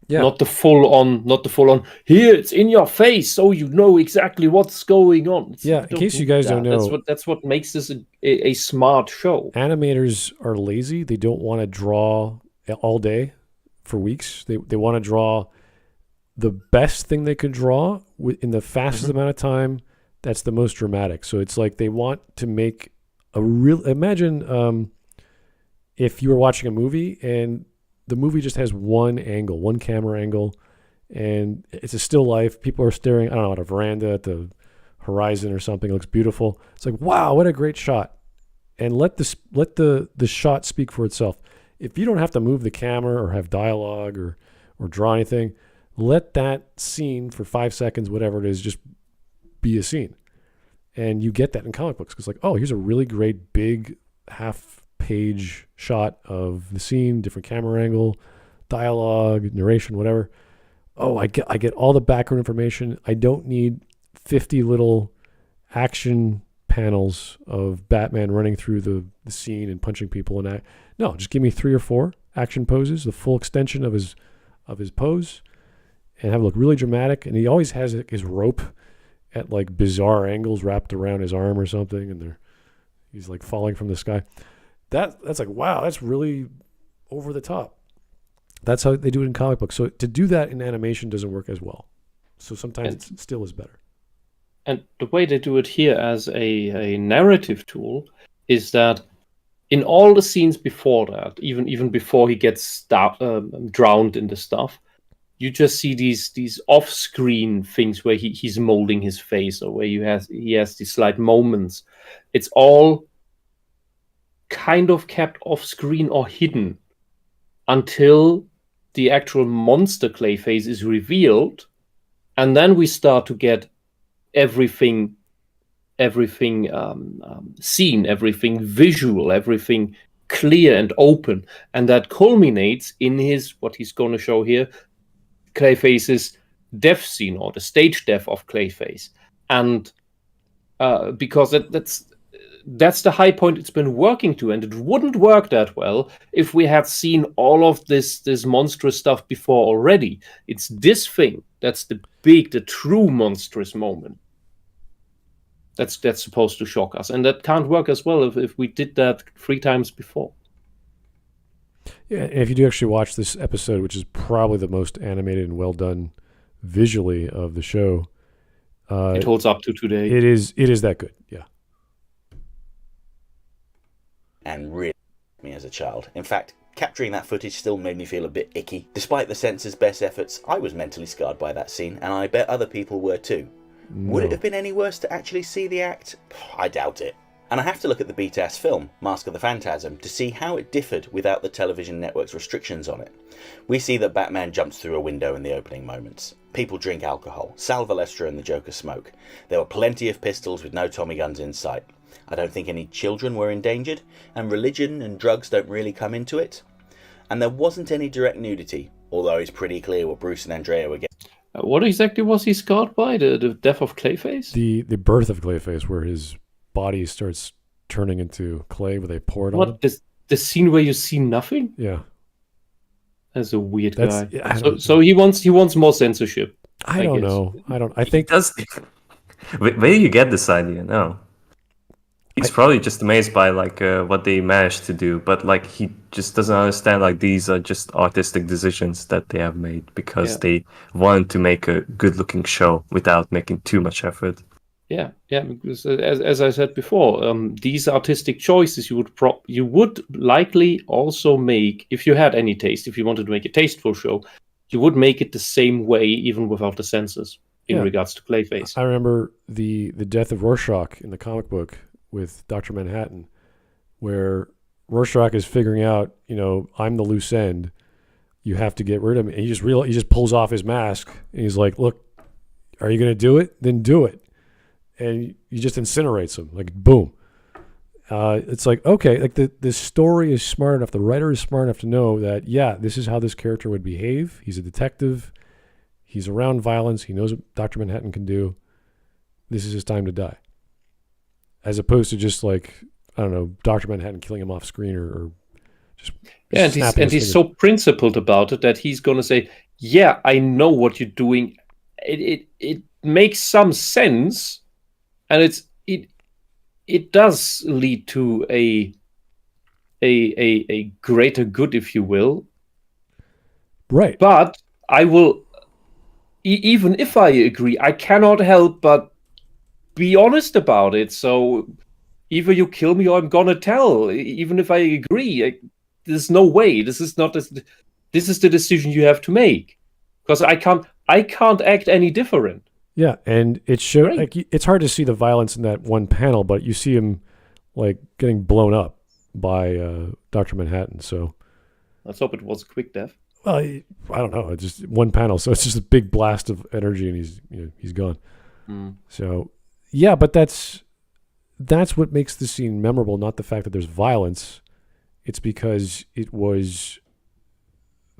Yeah. Not the full on. Here, it's in your face, so you know exactly what's going on. Yeah. In case you guys don't know, that's what makes this a smart show. Animators are lazy. They don't want to draw all day for weeks. They want to draw the best thing they could draw in the fastest amount of time. That's the most dramatic. So it's like they want to make a real. Imagine if you were watching a movie and the movie just has one camera angle, and it's a still life. People are staring, I don't know, at a veranda, at the horizon or something. It looks beautiful. It's like, wow, what a great shot. And let the shot speak for itself. If you don't have to move the camera or have dialogue or draw anything, let that scene for 5 seconds, whatever it is, just be a scene. And you get that in comic books. Because like, oh, here's a really great big half-page shot of the scene, different camera angle, dialogue, narration, whatever. Oh, I get all the background information. I don't need 50 little action panels of Batman running through the scene and punching people and act. No, just give me 3 or 4 action poses, the full extension of his pose, and have it look really dramatic. And he always has his rope at like bizarre angles wrapped around his arm or something, and he's like falling from the sky. That's like, wow, that's really over the top. That's how they do it in comic books. So to do that in animation doesn't work as well. So sometimes it still is better. And the way they do it here as a narrative tool is that in all the scenes before that, even before he gets drowned in the stuff, you just see these off-screen things where he's molding his face, or where he has these slight moments. It's all kind of kept off-screen or hidden until the actual monster Clayface is revealed, and then we start to get everything seen, everything visual, everything clear and open, and that culminates in what he's going to show here, Clayface's death scene, or the stage death of Clayface. And because that's the high point it's been working to, and it wouldn't work that well if we had seen all of this monstrous stuff before already. It's this thing that's the true monstrous moment that's supposed to shock us, and that can't work as well if we did that 3 times before. Yeah, and if you do actually watch this episode, which is probably the most animated and well done visually of the show, it holds up to today. It is that good, yeah. And really me as a child. In fact, capturing that footage still made me feel a bit icky. Despite the censor's best efforts, I was mentally scarred by that scene, and I bet other people were too. No. Would it have been any worse to actually see the act? I doubt it. And I have to look at the beat-ass film, Mask of the Phantasm, to see how it differed without the television network's restrictions on it. We see that Batman jumps through a window in the opening moments. People drink alcohol. Sal Valestra and the Joker smoke. There were plenty of pistols with no Tommy guns in sight. I don't think any children were endangered, and religion and drugs don't really come into it. And there wasn't any direct nudity, although it's pretty clear what Bruce and Andrea were getting. What exactly was he scarred by? The death of Clayface? The birth of Clayface, where his body starts turning into clay, where they pour it on him. What, the scene where you see nothing? Yeah. That's a weird guy. Yeah, so he wants more censorship. I don't know. I think does. Where do you get this idea? No. He's probably just amazed by what they managed to do, but he just doesn't understand these are just artistic decisions that they have made because they wanted to make a good-looking show without making too much effort. Yeah, because as I said before, these artistic choices you would likely also make if you had any taste. If you wanted to make a tasteful show, you would make it the same way, even without the censors in regards to Clayface. I remember the death of Rorschach in the comic book with Dr. Manhattan, where Rorschach is figuring out, I'm the loose end. You have to get rid of me. And he just pulls off his mask and he's like, look, are you going to do it? Then do it. And he just incinerates him, boom. It's okay, the story is smart enough, the writer is smart enough to know that, this is how this character would behave. He's a detective. He's around violence. He knows what Dr. Manhattan can do. This is his time to die. As opposed to just Dr. Manhattan killing him off screen or just and he's so principled about it that he's going to say, I know what you're doing. It makes some sense, and it does lead to a greater good, if you will. Right. But I will, even if I agree, I cannot help but be honest about it. So either you kill me or I'm gonna tell, even if I agree. There's no way. This is the decision you have to make, because I can't act any different. Yeah, and it showed it's hard to see the violence in that one panel, but you see him getting blown up by Dr. Manhattan. So let's hope it was a quick death. Well, I don't know. It's just one panel, so it's just a big blast of energy, and he's gone. So yeah, but that's what makes the scene memorable, not the fact that there's violence. It's because it was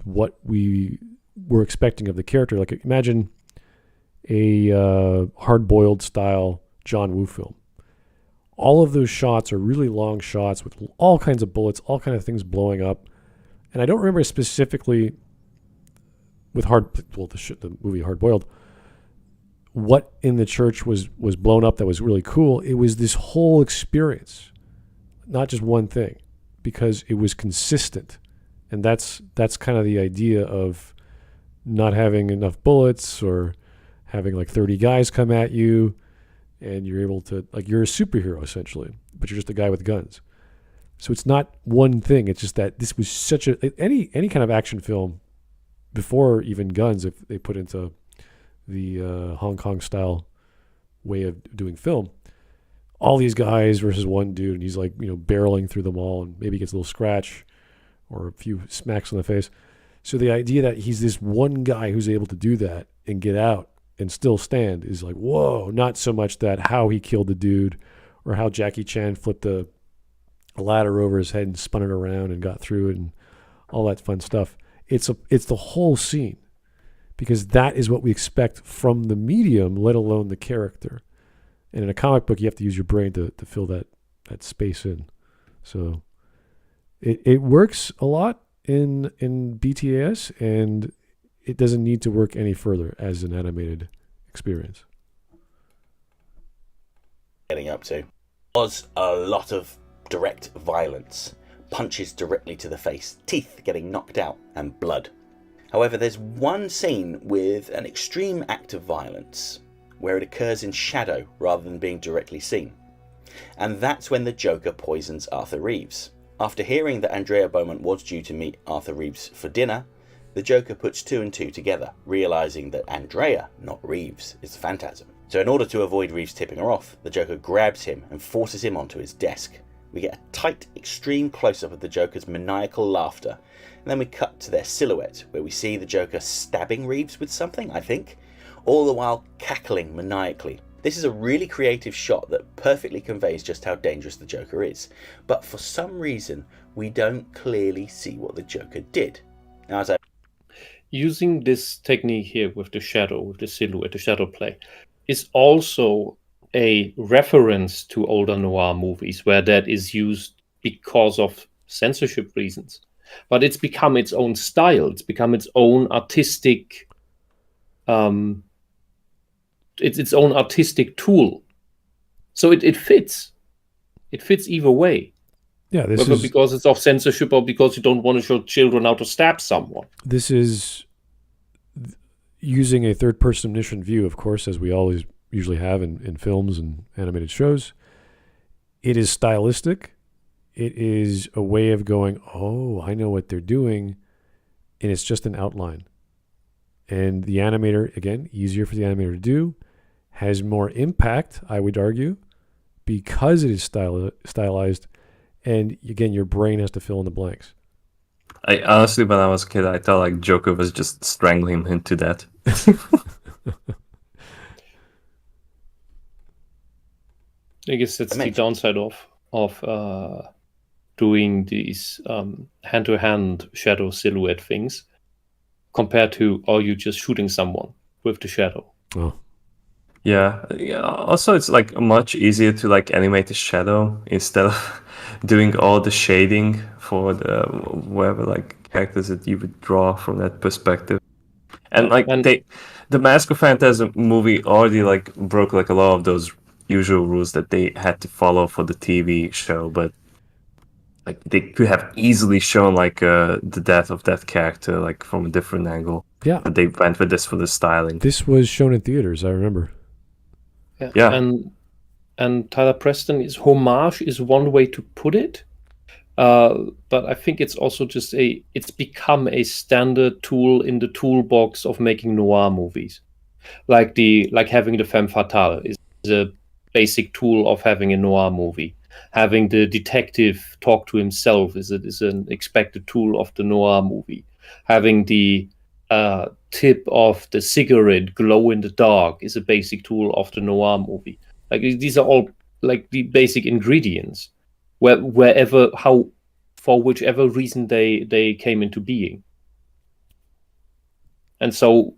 what we were expecting of the character. Imagine a hard-boiled style John Woo film. All of those shots are really long shots with all kinds of bullets, all kinds of things blowing up. And I don't remember specifically with the movie Hard Boiled, what in the church was blown up that was really cool. It was this whole experience, not just one thing, because it was consistent. And that's kind of the idea of not having enough bullets or having 30 guys come at you, and you're able to, you're a superhero essentially, but you're just a guy with guns. So it's not one thing. It's just that this was such any kind of action film before even guns, if they put into the Hong Kong style way of doing film, all these guys versus one dude, and he's like, barreling through them all, and maybe gets a little scratch or a few smacks on the face. So the idea that he's this one guy who's able to do that and get out and still stand is like, whoa, not so much that how he killed the dude or how Jackie Chan flipped a ladder over his head and spun it around and got through it and all that fun stuff. It's the whole scene, because that is what we expect from the medium, let alone the character. And in a comic book, you have to use your brain to fill that space in. So it works a lot in BTAS, and it doesn't need to work any further as an animated experience. Getting up to was a lot of direct violence, punches directly to the face, teeth getting knocked out, and blood. However, there's one scene with an extreme act of violence where it occurs in shadow rather than being directly seen. And that's when the Joker poisons Arthur Reeves. After hearing that Andrea Beaumont was due to meet Arthur Reeves for dinner, the Joker puts two and two together, realising that Andrea, not Reeves, is the Phantasm. So in order to avoid Reeves tipping her off, the Joker grabs him and forces him onto his desk. We get a tight, extreme close-up of the Joker's maniacal laughter, and then we cut to their silhouette, where we see the Joker stabbing Reeves with something, I think, all the while cackling maniacally. This is a really creative shot that perfectly conveys just how dangerous the Joker is, but for some reason, we don't clearly see what the Joker did. Now, as I Using this technique here with the shadow, with the silhouette, the shadow play, is also a reference to older noir movies where that is used because of censorship reasons. But it's become its own style. It's become its own artistic it's its own artistic tool. So it fits. It fits either way. Yeah, whether because it's of censorship or because you don't want to show children how to stab someone. This is using a third-person omniscient view, of course, as we always usually have in films and animated shows. It is stylistic. It is a way of going, oh, I know what they're doing, and it's just an outline. And the animator, again, easier for the animator to do, has more impact, I would argue, because it is stylized. And again, your brain has to fill in the blanks. I honestly, when I was a kid, I thought like Joker was just strangling him to death. I guess that's the downside of doing these hand-to-hand shadow silhouette things compared to, are you just shooting someone with the shadow? Oh. Yeah. Also, it's like much easier to like animate the shadow instead of doing all the shading for the whatever like characters that you would draw from that perspective. And like the Mask of Phantasm movie already like broke like a lot of those usual rules that they had to follow for the TV show, but like they could have easily shown like the death of that character like from a different angle. Yeah. But they went with this for the styling. This was shown in theaters, I remember. Yeah. And Tyler Preston is homage is one way to put it. But I think it's also just it's become a standard tool in the toolbox of making noir movies. Like having the femme fatale is a basic tool of having a noir movie. Having the detective talk to himself is an expected tool of the noir movie. Having the tip of the cigarette glow in the dark is a basic tool of the noir movie. Like these are all like the basic ingredients, for whichever reason they came into being. And so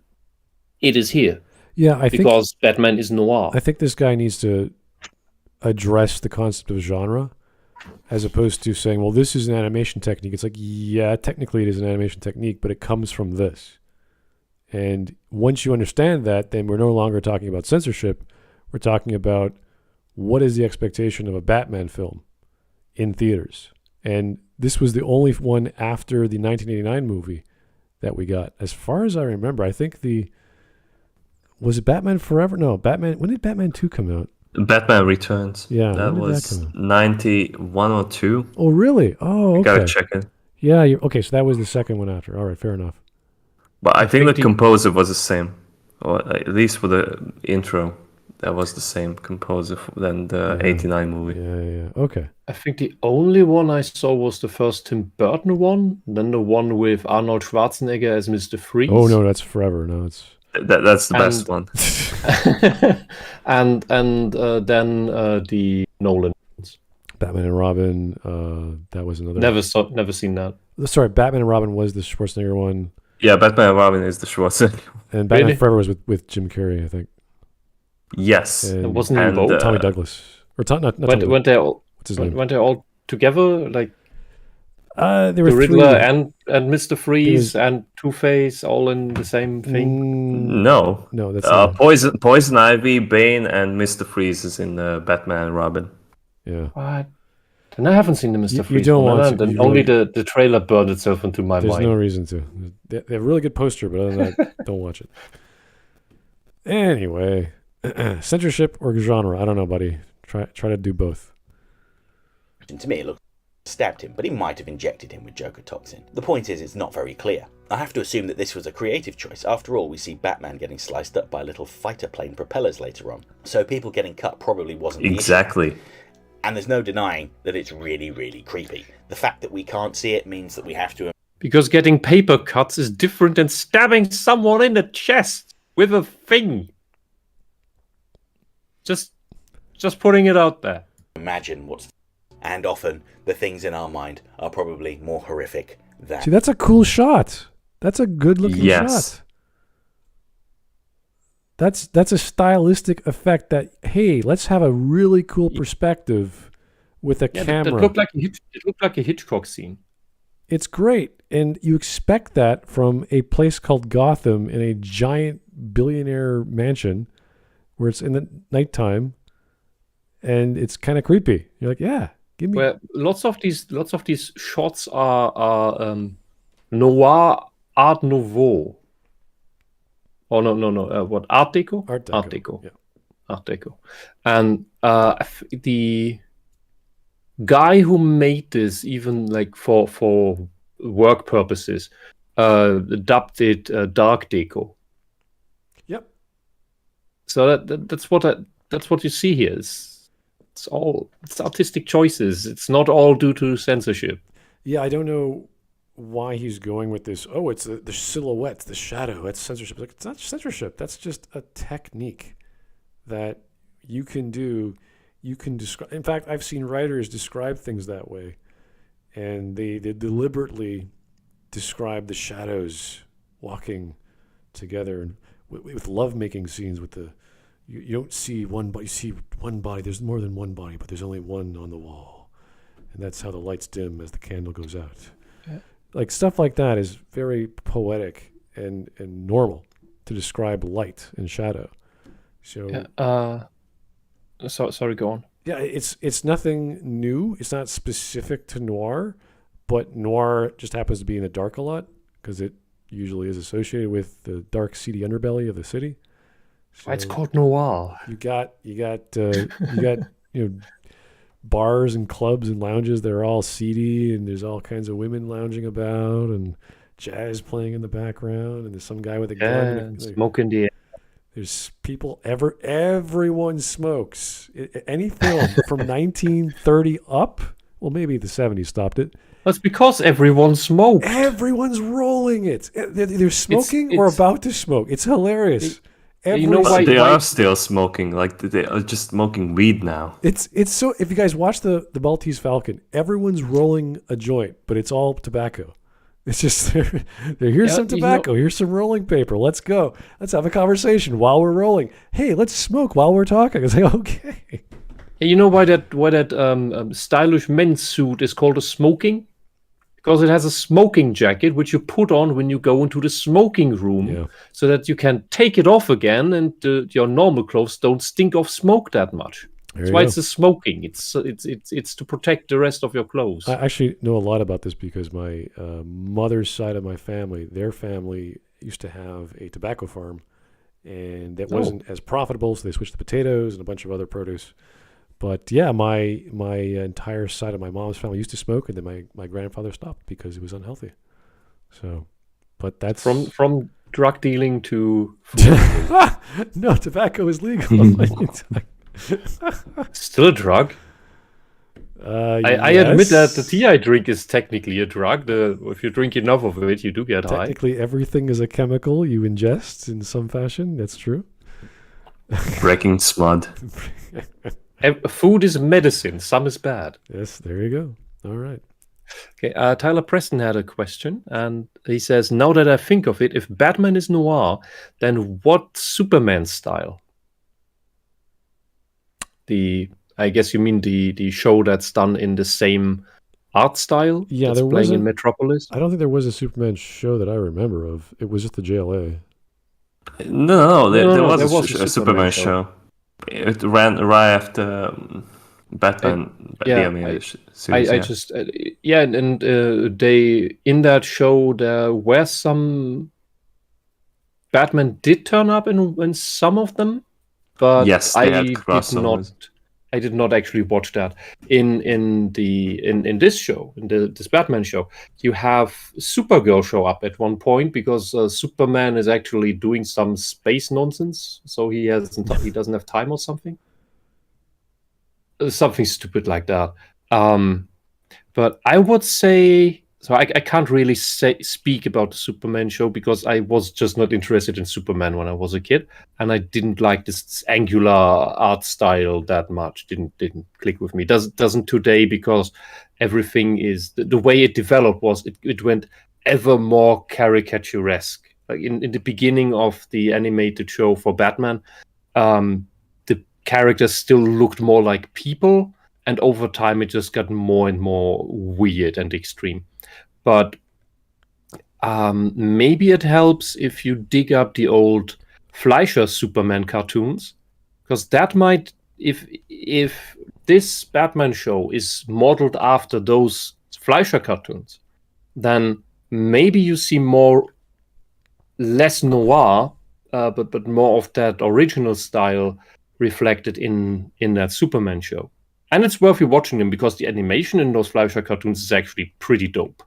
it is here. Yeah, because Batman is noir. I think this guy needs to address the concept of genre as opposed to saying, well, this is an animation technique. It's like, yeah, technically it is an animation technique, but it comes from this. And once you understand that, then we're no longer talking about censorship. We're talking about what is the expectation of a Batman film in theaters. And this was the only one after the 1989 movie that we got. As far as I remember, I think was it Batman Forever? No, when did Batman 2 come out? Batman Returns. Yeah, that was 91 or 2. Oh, really? Oh, okay. Gotta check it. Yeah, okay, so that was the second one after. All right, fair enough. But I think the the- composer was the same, or at least for the intro, that was the same composer than the Yeah. '89 movie. Yeah. Okay. I think the only one I saw was the first Tim Burton one, then the one with Arnold Schwarzenegger as Mr. Freeze. Oh no, that's forever. No, it's That's the best one. and then the Nolan. Batman and Robin. That was another. Never seen that. Sorry, Batman and Robin was the Schwarzenegger one, Yeah, Batman and Robin is the Schwarzenegger. and Batman Really? Forever was with Jim Carrey, I think. Yes. And It wasn't in And, both. Tommy Douglas, or not Tommy Douglas. Went they all What's his name? went they all together, like There were the Riddler three. and Mr. Freeze and Two-Face all in the same thing? No. No, that's not. Poison Ivy, Bane, and Mr. Freeze is in Batman and Robin. Yeah. What? And I haven't seen the Mr. You Freeze don't one, want and to. then You only really- the trailer burned itself into my There's mind. no reason to. They have a really good poster, but other than that, don't watch it. Anyway, censorship or genre? I don't know, buddy. Try to do both. To me, it looked stabbed him, but he might have injected him with Joker toxin. The point is, it's not very clear. I have to assume that this was a creative choice. After all, we see Batman getting sliced up by little fighter plane propellers later on. So people getting cut probably wasn't the issue. Exactly. And there's no denying that it's really, really creepy. The fact that we can't see it means that we have to. Because getting paper cuts is different than stabbing someone in the chest with a thing. Just putting it out there. Imagine what's. And often, the things in our mind are probably more horrific than. See, that's a cool shot. That's a good looking Yes. shot. That's a stylistic effect that, hey, let's have a really cool perspective with a camera. It looked like a Hitchcock scene. It's great. And you expect that from a place called Gotham in a giant billionaire mansion where it's in the nighttime and it's kind of creepy. You're like, yeah, give me. Where lots of these shots are noir, Art Nouveau. Oh no! What Art Deco? Art Deco. Art Deco. Yeah. Art Deco. And the guy who made this, even like for work purposes, dubbed it Dark Deco. Yep. So that's what you see here. It's artistic choices. It's not all due to censorship. Yeah, I don't know why he's going with this. Oh, it's the silhouette, the shadow. That's censorship. Like, it's not censorship. That's just a technique that you can do. You can describe. In fact, I've seen writers describe things that way, and they deliberately describe the shadows walking together, and with lovemaking scenes. With the you don't see one body. You see one body. There's more than one body, but there's only one on the wall, and that's how the lights dim as the candle goes out. Yeah. Like stuff like that is very poetic and normal to describe light and shadow. So sorry, go on. yeah, it's nothing new. It's not specific to noir, but noir just happens to be in the dark a lot because it usually is associated with the dark, seedy underbelly of the city. So It's called noir. you got bars and clubs and lounges that are all seedy, and there's all kinds of women lounging about and jazz playing in the background, and there's some guy with a gun. And smoke in the air. There's people everyone smokes. Any film from 1930 up, well, maybe the 70s stopped it. That's because everyone smoked. Everyone's rolling it. They're either smoking or it's- about to smoke. It's hilarious. You know But why- they are still smoking. Like they are just smoking weed now. It's so. If you guys watch the Maltese Falcon, everyone's rolling a joint, but it's all tobacco. It's just here's Yeah, some you know- tobacco, here's some rolling paper. Let's go. Let's have a conversation while we're rolling. Hey, let's smoke while we're talking. It's like, okay. You know why that stylish men's suit is called a smoking? Because it has a smoking jacket which you put on when you go into the smoking room, Yeah. so that you can take it off again and your normal clothes don't stink of smoke that much. That's why it's the smoking. It's to protect the rest of your clothes. I actually know a lot about this because my mother's side of my family, their family used to have a tobacco farm, and that wasn't as profitable, so they switched to potatoes and a bunch of other produce. But yeah, my entire side of my mom's family used to smoke, and then my grandfather stopped because it was unhealthy. So But that's From drug dealing to food. no, tobacco is legal. Still a drug. I admit that the tea I drink is technically a drug. If you drink enough of it, you do get high. Technically, everything is a chemical you ingest in some fashion. That's true. Breaking Smud. Food is medicine. Some is bad. Yes, there you go. All right. Okay, Tyler Preston had a question, and he says, now that I think of it, if Batman is noir, then what Superman style? I guess you mean the show that's done in the same art style? Yeah, that's there playing wasn't- in Metropolis. I don't think there was a Superman show that I remember of. It was just the JLA. No, there was there a Superman show. It ran right after Batman. The animated series. I just and they in that show there were some Batman did turn up in some of them, but Yes, they had crossovers. I did not actually watch that. In this show, this Batman show, you have Supergirl show up at one point because Superman is actually doing some space nonsense, so he doesn't have time or something. Something stupid like that. But I would say so. I can't really speak about the Superman show because I was just not interested in Superman when I was a kid, and I didn't like this angular art style that much. Didn't click with me. Doesn't today because everything is the way it developed was it went ever more caricaturesque. Like in the beginning of the animated show for Batman, the characters still looked more like people, and over time it just got more and more weird and extreme. But maybe it helps if you dig up the old Fleischer Superman cartoons, because that might, if this Batman show is modeled after those Fleischer cartoons, then maybe you see less noir, but more of that original style reflected in that Superman show. And it's worth you watching them because the animation in those Fleischer cartoons is actually pretty dope.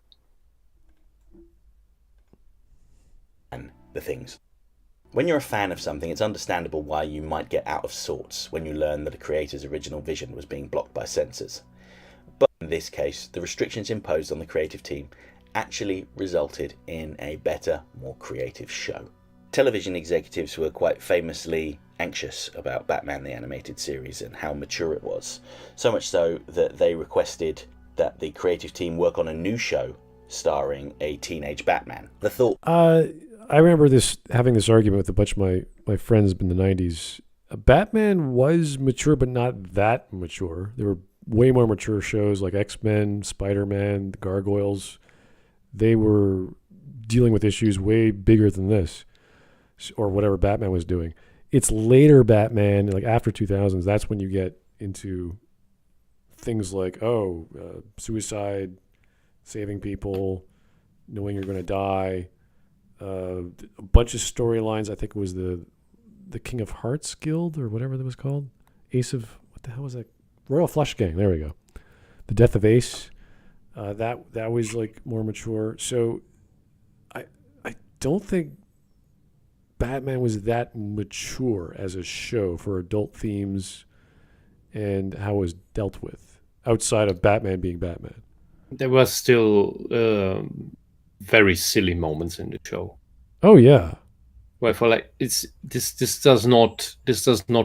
And the things. When you're a fan of something, it's understandable why you might get out of sorts when you learn that a creator's original vision was being blocked by censors. But in this case, the restrictions imposed on the creative team actually resulted in a better, more creative show. Television executives were quite famously anxious about Batman the Animated Series and how mature it was, so much so that they requested that the creative team work on a new show starring a teenage Batman. The thought... I remember having this argument with a bunch of my friends in the 90s. Batman was mature, but not that mature. There were way more mature shows like X-Men, Spider-Man, the Gargoyles. They were dealing with issues way bigger than this, or whatever Batman was doing. It's later Batman, like after 2000s, that's when you get into things like, suicide, saving people, knowing you're going to die, a bunch of storylines. I think it was the King of Hearts Guild or whatever that was called. What the hell was that? Royal Flush Gang, there we go. The Death of Ace, that was like more mature. So I don't think Batman was that mature as a show for adult themes and how it was dealt with outside of Batman being Batman. There were still very silly moments in the show. Oh yeah. Well, for like this does not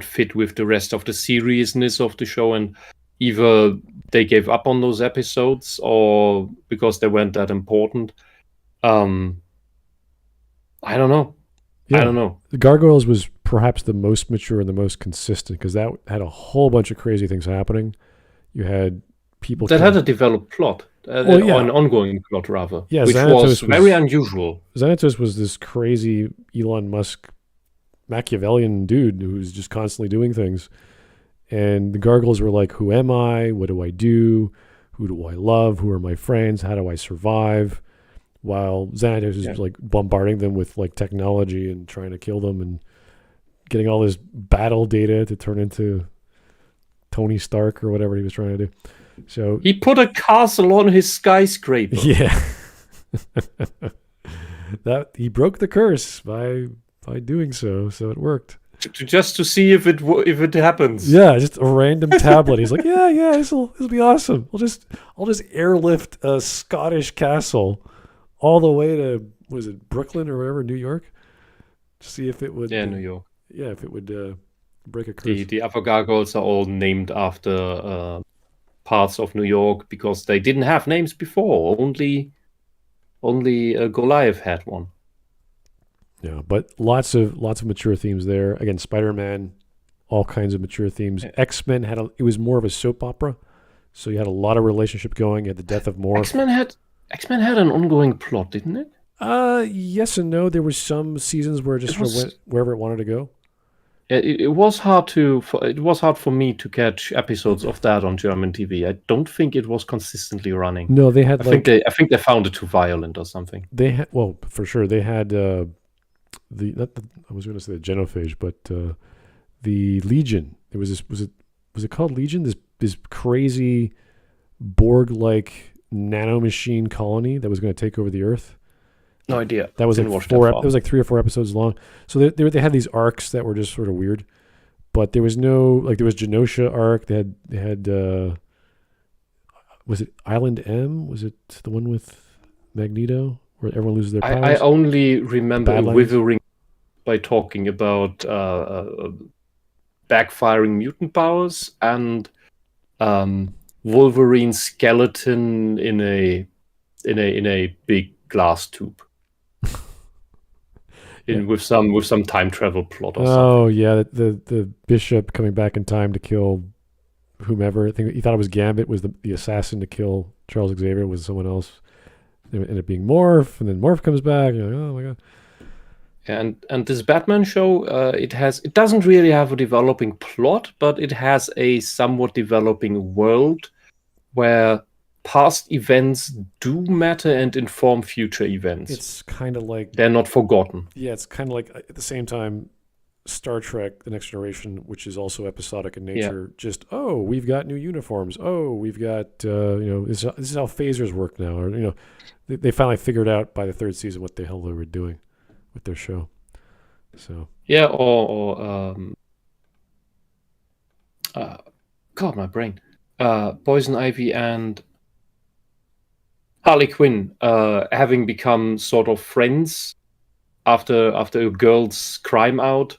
fit with the rest of the seriousness of the show, and either they gave up on those episodes or because they weren't that important. I don't know. Yeah. I don't know. The Gargoyles was perhaps the most mature and the most consistent because that had a whole bunch of crazy things happening. You had people that had a developed plot, an ongoing plot rather, yeah, which was very unusual. Xanatos was this crazy Elon Musk Machiavellian dude who was just constantly doing things. And the Gargoyles were like, who am I? What do I do? Who do I love? Who are my friends? How do I survive? While Xanatos is like bombarding them with like technology and trying to kill them and getting all this battle data to turn into Tony Stark or whatever he was trying to do. So he put a castle on his skyscraper. Yeah. that he broke the curse by doing so it worked. Just to see if it happens. Yeah, just a random tablet. He's like, yeah, this'll be awesome. I'll just airlift a Scottish castle all the way to, was it Brooklyn or wherever, New York, to see if it would. Yeah, New York. Yeah, if it would break a curse. The other gargoyles are all named after parts of New York because they didn't have names before. Only Goliath had one. Yeah, but lots of mature themes there. Again, Spider-Man, all kinds of mature themes. Yeah. X-Men it was more of a soap opera, so you had a lot of relationship going. You had the death of Morph. X-Men had an ongoing plot, didn't it? Yes and no. There were some seasons where it just sort of went wherever it wanted to go. It was hard for me to catch episodes of that on German TV. I don't think it was consistently running. No, they had. I think they found it too violent or something. They had, well, for sure, they had I was going to say the Genophage, but the Legion. It was this. Was it called Legion? This crazy Borg-like nanomachine colony that was going to take over the Earth. No idea. That was like it was like 3 or 4 episodes long. So they had these arcs that were just sort of weird, but there was no, like, there was Genosha arc. They had was it Island M? Was it the one with Magneto where everyone loses their powers? I only remember Badlands? withering by talking about backfiring mutant powers and Wolverine's skeleton in a big glass tube. With some time travel plot or something. Oh yeah, the bishop coming back in time to kill whomever. I think he thought it was Gambit was the assassin to kill Charles Xavier, was someone else. It ended up being Morph, and then Morph comes back. You're like, oh my god. And this Batman show, it doesn't really have a developing plot, but it has a somewhat developing world where past events do matter and inform future events. It's kind of like they're not forgotten. Yeah, it's kind of like at the same time Star Trek: The Next Generation, which is also episodic in nature. Yeah. Just we've got new uniforms. We've got this is how phasers work now. Or they finally figured out by the 3rd season what the hell they were doing with their show. So yeah, or God, my brain. Poison Ivy and Harley Quinn having become sort of friends after a girl's crime out.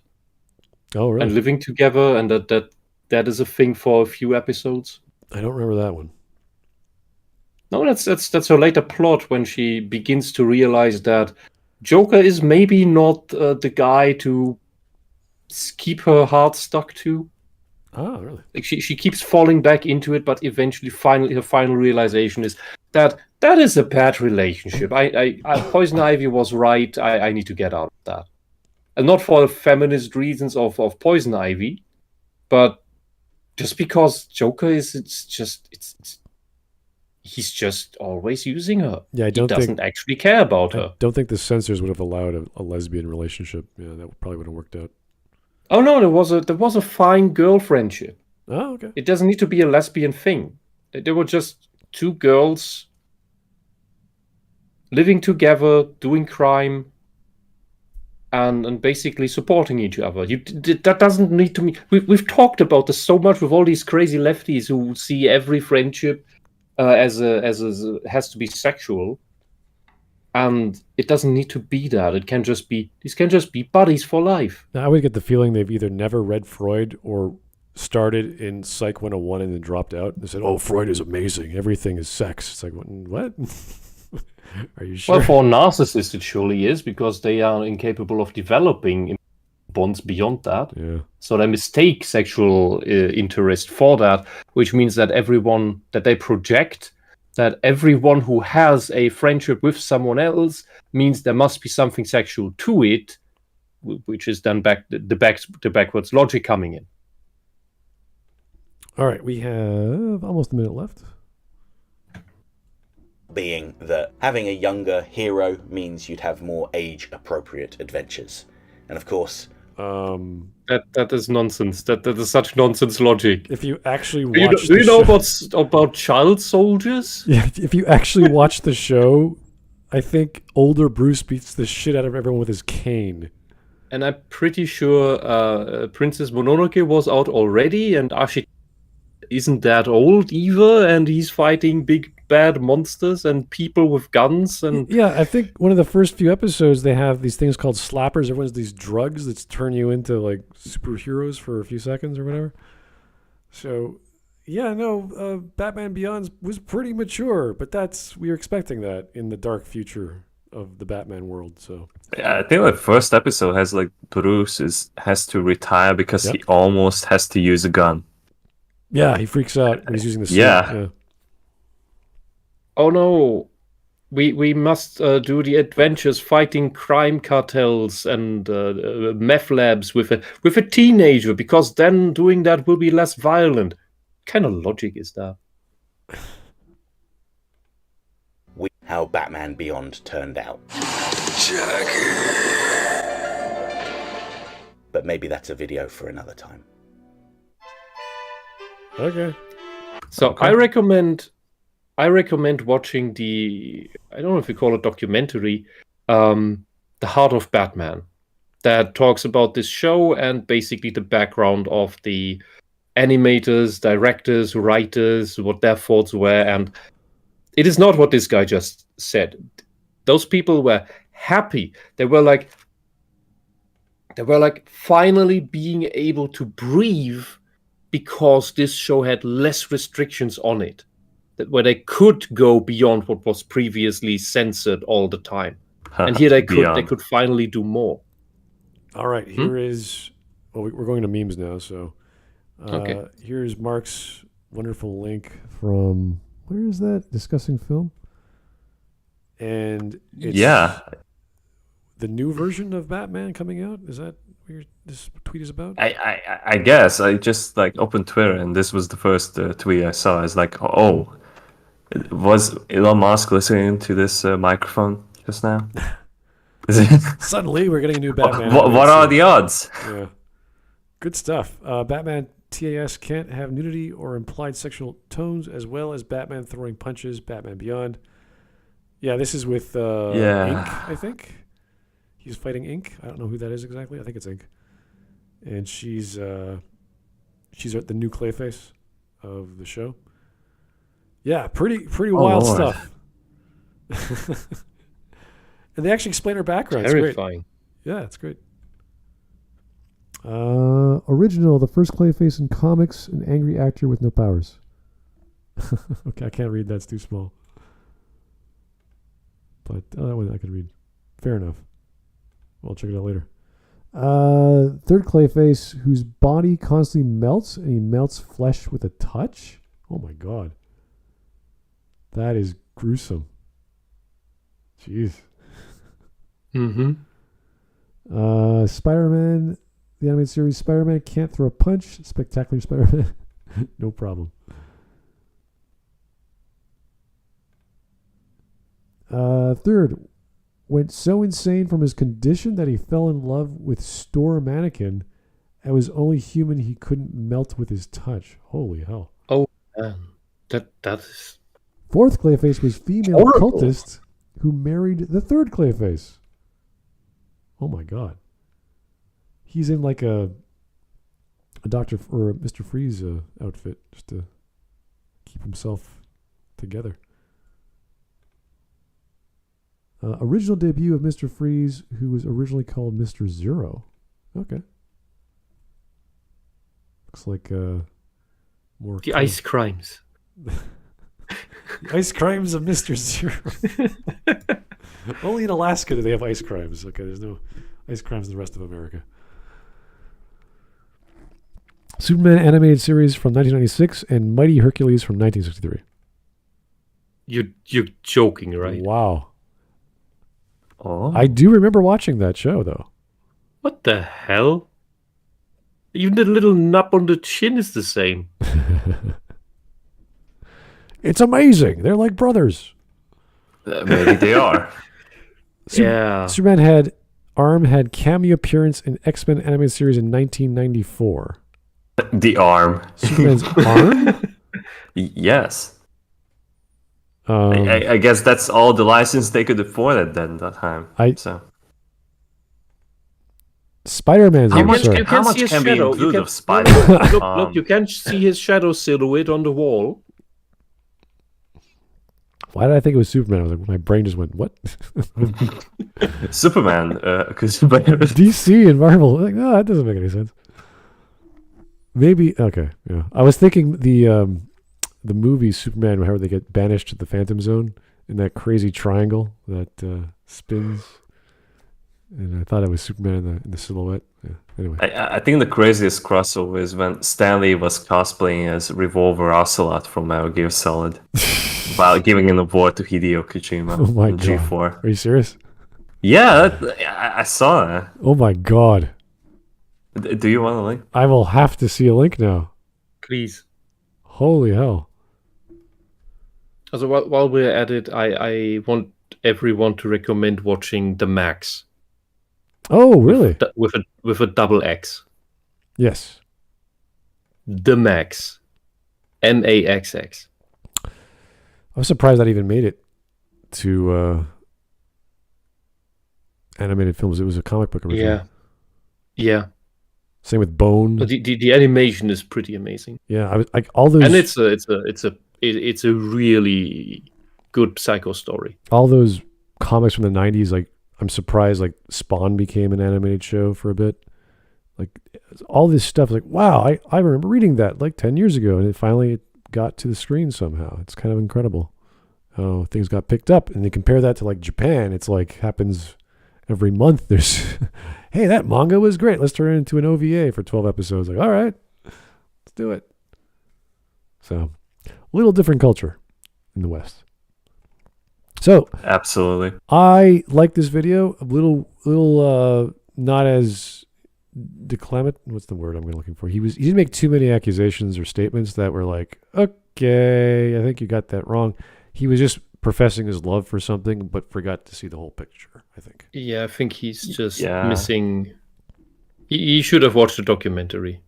Oh, really? And living together, and that is a thing for a few episodes. I don't remember that one. No, that's her later plot when she begins to realize that Joker is maybe not the guy to keep her heart stuck to. Oh, really? Like she keeps falling back into it, but eventually, her final realization is that is a bad relationship. I Poison Ivy was right. I need to get out of that, and not for feminist reasons of Poison Ivy, but just because Joker he's just always using her. Yeah, he doesn't actually care about her. I don't think the censors would have allowed a lesbian relationship. Yeah, that probably would have worked out. Oh no, there was a fine girl friendship. Oh, okay. It doesn't need to be a lesbian thing. There were just 2 girls living together, doing crime, and basically supporting each other. That doesn't need to be. We've talked about this so much with all these crazy lefties who see every friendship as has to be sexual, and it doesn't need to be that. These can just be buddies for life. Now, I would get the feeling they've either never read Freud or started in Psych 101 and then dropped out. They said, "Oh, Freud is amazing. Everything is sex." It's like, what? Are you sure? Well, for a narcissist, it surely is, because they are incapable of developing bonds beyond that. Yeah. So they mistake sexual interest for that, which means that they project that everyone who has a friendship with someone else means there must be something sexual to it, which is then the backwards logic coming in. All right, we have almost a minute left. Being that having a younger hero means you'd have more age-appropriate adventures. And of course... That is nonsense. That is such nonsense logic. If you actually watch do you know about child soldiers? Yeah, if you actually watch the show, I think older Bruce beats the shit out of everyone with his cane. And I'm pretty sure Princess Mononoke was out already, and Ashi isn't that old either, and he's fighting big bad monsters and people with guns. And yeah, I think one of the first few episodes they have these things called slappers. Everyone's these drugs that turn you into like superheroes for a few seconds or whatever. So yeah, no, Batman Beyond was pretty mature, but we were expecting that in the dark future of the Batman world. So Yeah, I think the first episode has like Bruce has to retire because he almost has to use a gun. Yeah, he freaks out when he's using the suit. Yeah. oh no, we must do the adventures fighting crime cartels and meth labs with a teenager, because then doing that will be less violent. What kind of logic is that? How Batman Beyond turned out. But maybe that's a video for another time. Okay. So I recommend watching the, I don't know if you call it documentary, The Heart of Batman, that talks about this show and basically the background of the animators, directors, writers, what their thoughts were. And it is not what this guy just said. Those people were happy. They were like finally being able to breathe, because this show had less restrictions on it, where they could go beyond what was previously censored all the time. And here they could finally do more. All right, here is... Well, we're going to memes now, so... Okay. Here's Mark's wonderful link from... Where is that? Discussing film? And it's the new version of Batman coming out? Is that what this tweet is about? I guess I just like opened Twitter and this was the first tweet I saw. It's like, oh, was Elon Musk listening to this microphone just now? Suddenly we're getting a new Batman. What are the odds? Yeah, good stuff. Batman TAS can't have nudity or implied sexual tones, as well as Batman throwing punches. Batman Beyond. Yeah, this is with Ink, I think. He's fighting Ink. I don't know who that is exactly. I think it's Ink. And she's the new Clayface of the show. Yeah, pretty wild stuff. And they actually explain her background. Terrifying. Yeah, it's great. Original, the first Clayface in comics, an angry actor with no powers. Okay, I can't read. That's too small. But that one I could read. Fair enough. I'll check it out later. Third Clayface, whose body constantly melts, and he melts flesh with a touch. Oh my god. That is gruesome. Jeez. Mm-hmm. Spider-Man, the animated series. Spider-Man can't throw a punch. Spectacular Spider-Man. No problem. Third, went so insane from his condition that he fell in love with Store Mannequin and was only human he couldn't melt with his touch. Holy hell. Oh, man. That is... Fourth Clayface was female horrible. cultist who married the third Clayface. Oh my god. He's in like a Dr. or a Mr. Freeze outfit just to keep himself together. Original debut of Mr. Freeze, who was originally called Mr. Zero. Okay. Looks like more... The ice crimes. The ice crimes of Mr. Zero. Only in Alaska do they have ice crimes. Okay, there's no ice crimes in the rest of America. Superman animated series from 1996 and Mighty Hercules from 1963. You're joking, right? Wow. Oh. I do remember watching that show, though. What the hell? Even the little nub on the chin is the same. It's amazing. They're like brothers. Maybe they are. Yeah. Superman had cameo appearance in X-Men animated series in 1994. The arm. Superman's arm? Yes. I guess that's all the license they could afford at that time. So Spider-Man's how much sorry. can see his be shadow. included You of Spider-Man? Look, you can see his shadow silhouette on the wall. Why did I think it was Superman? I was like, my brain just went, what? Superman, because DC and Marvel. Like, no, that doesn't make any sense. Maybe okay. Yeah, I was thinking the movie Superman, how they get banished to the Phantom Zone in that crazy triangle that spins, and I thought it was Superman in the silhouette. Yeah. Anyway, I think the craziest crossover is when Stanley was cosplaying as Revolver Ocelot from Metal Gear Solid while giving an award to Hideo Kojima oh my on god, G4. Are you serious? Yeah, I saw that. Oh my god. Do you want a link? I will have to see a link now. Please. Holy hell. Also, while we're at it, I want everyone to recommend watching The Max. Oh, really? With a double X. Yes. The Max. MAXX. I was surprised that even made it to animated films. It was a comic book originally. Yeah. Same with Bone. But the animation is pretty amazing. Yeah, I was like all those. And it's a really good psycho story. All those comics from the 90s, like I'm surprised like Spawn became an animated show for a bit. Like all this stuff, like wow, I remember reading that like 10 years ago, and it finally got to the screen somehow. It's kind of incredible. Oh, things got picked up, and they compare that to like Japan. It's like happens every month. There's, hey, that manga was great. Let's turn it into an OVA for 12 episodes. Like, all right, let's do it. So, a little different culture in the West. So, absolutely, I like this video. A little not as declamant. What's the word I'm looking for? He didn't make too many accusations or statements that were like, okay, I think you got that wrong. He was just professing his love for something, but forgot to see the whole picture, I think. Yeah, I think he's just missing. He should have watched the documentary.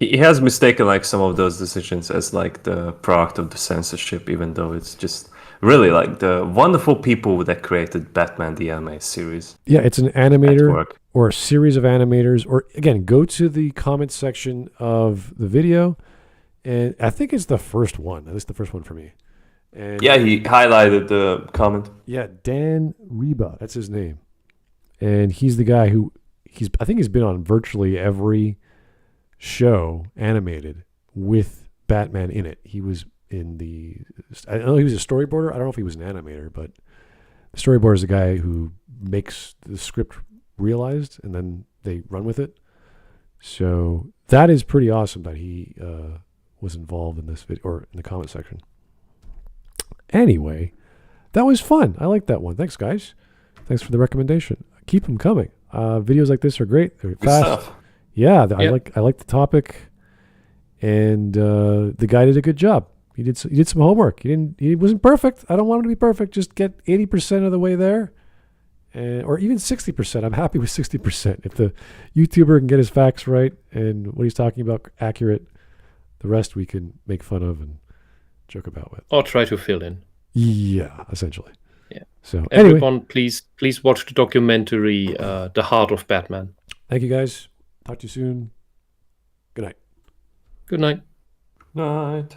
He has mistaken like some of those decisions as like the product of the censorship, even though it's just really like the wonderful people that created Batman the Anime series. Yeah, it's an animator or a series of animators, or again, go to the comments section of the video, and I think it's the first one. At least the first one for me. And yeah, he highlighted the comment. Yeah, Dan Reba, that's his name. And he's the guy who I think he's been on virtually every show animated with Batman in it. He was I know he was a storyboarder. I don't know if he was an animator, but the storyboarder is the guy who makes the script realized and then they run with it. So that is pretty awesome that he was involved in this video or in the comment section. Anyway, that was fun. I like that one. Thanks, guys. Thanks for the recommendation. Keep them coming. Videos like this are great. They're fast. Stuff. Yeah, yep. I like the topic, and the guy did a good job. He did some homework. He wasn't perfect. I don't want him to be perfect. Just get 80% of the way there, or even 60%. I'm happy with 60%. If the YouTuber can get his facts right and what he's talking about accurate, the rest we can make fun of and joke about with, or try to fill in. Yeah, essentially. Yeah. So everyone, please watch the documentary, "The Heart of Batman." Thank you, guys. Talk to you soon. Good night. Good night. Night.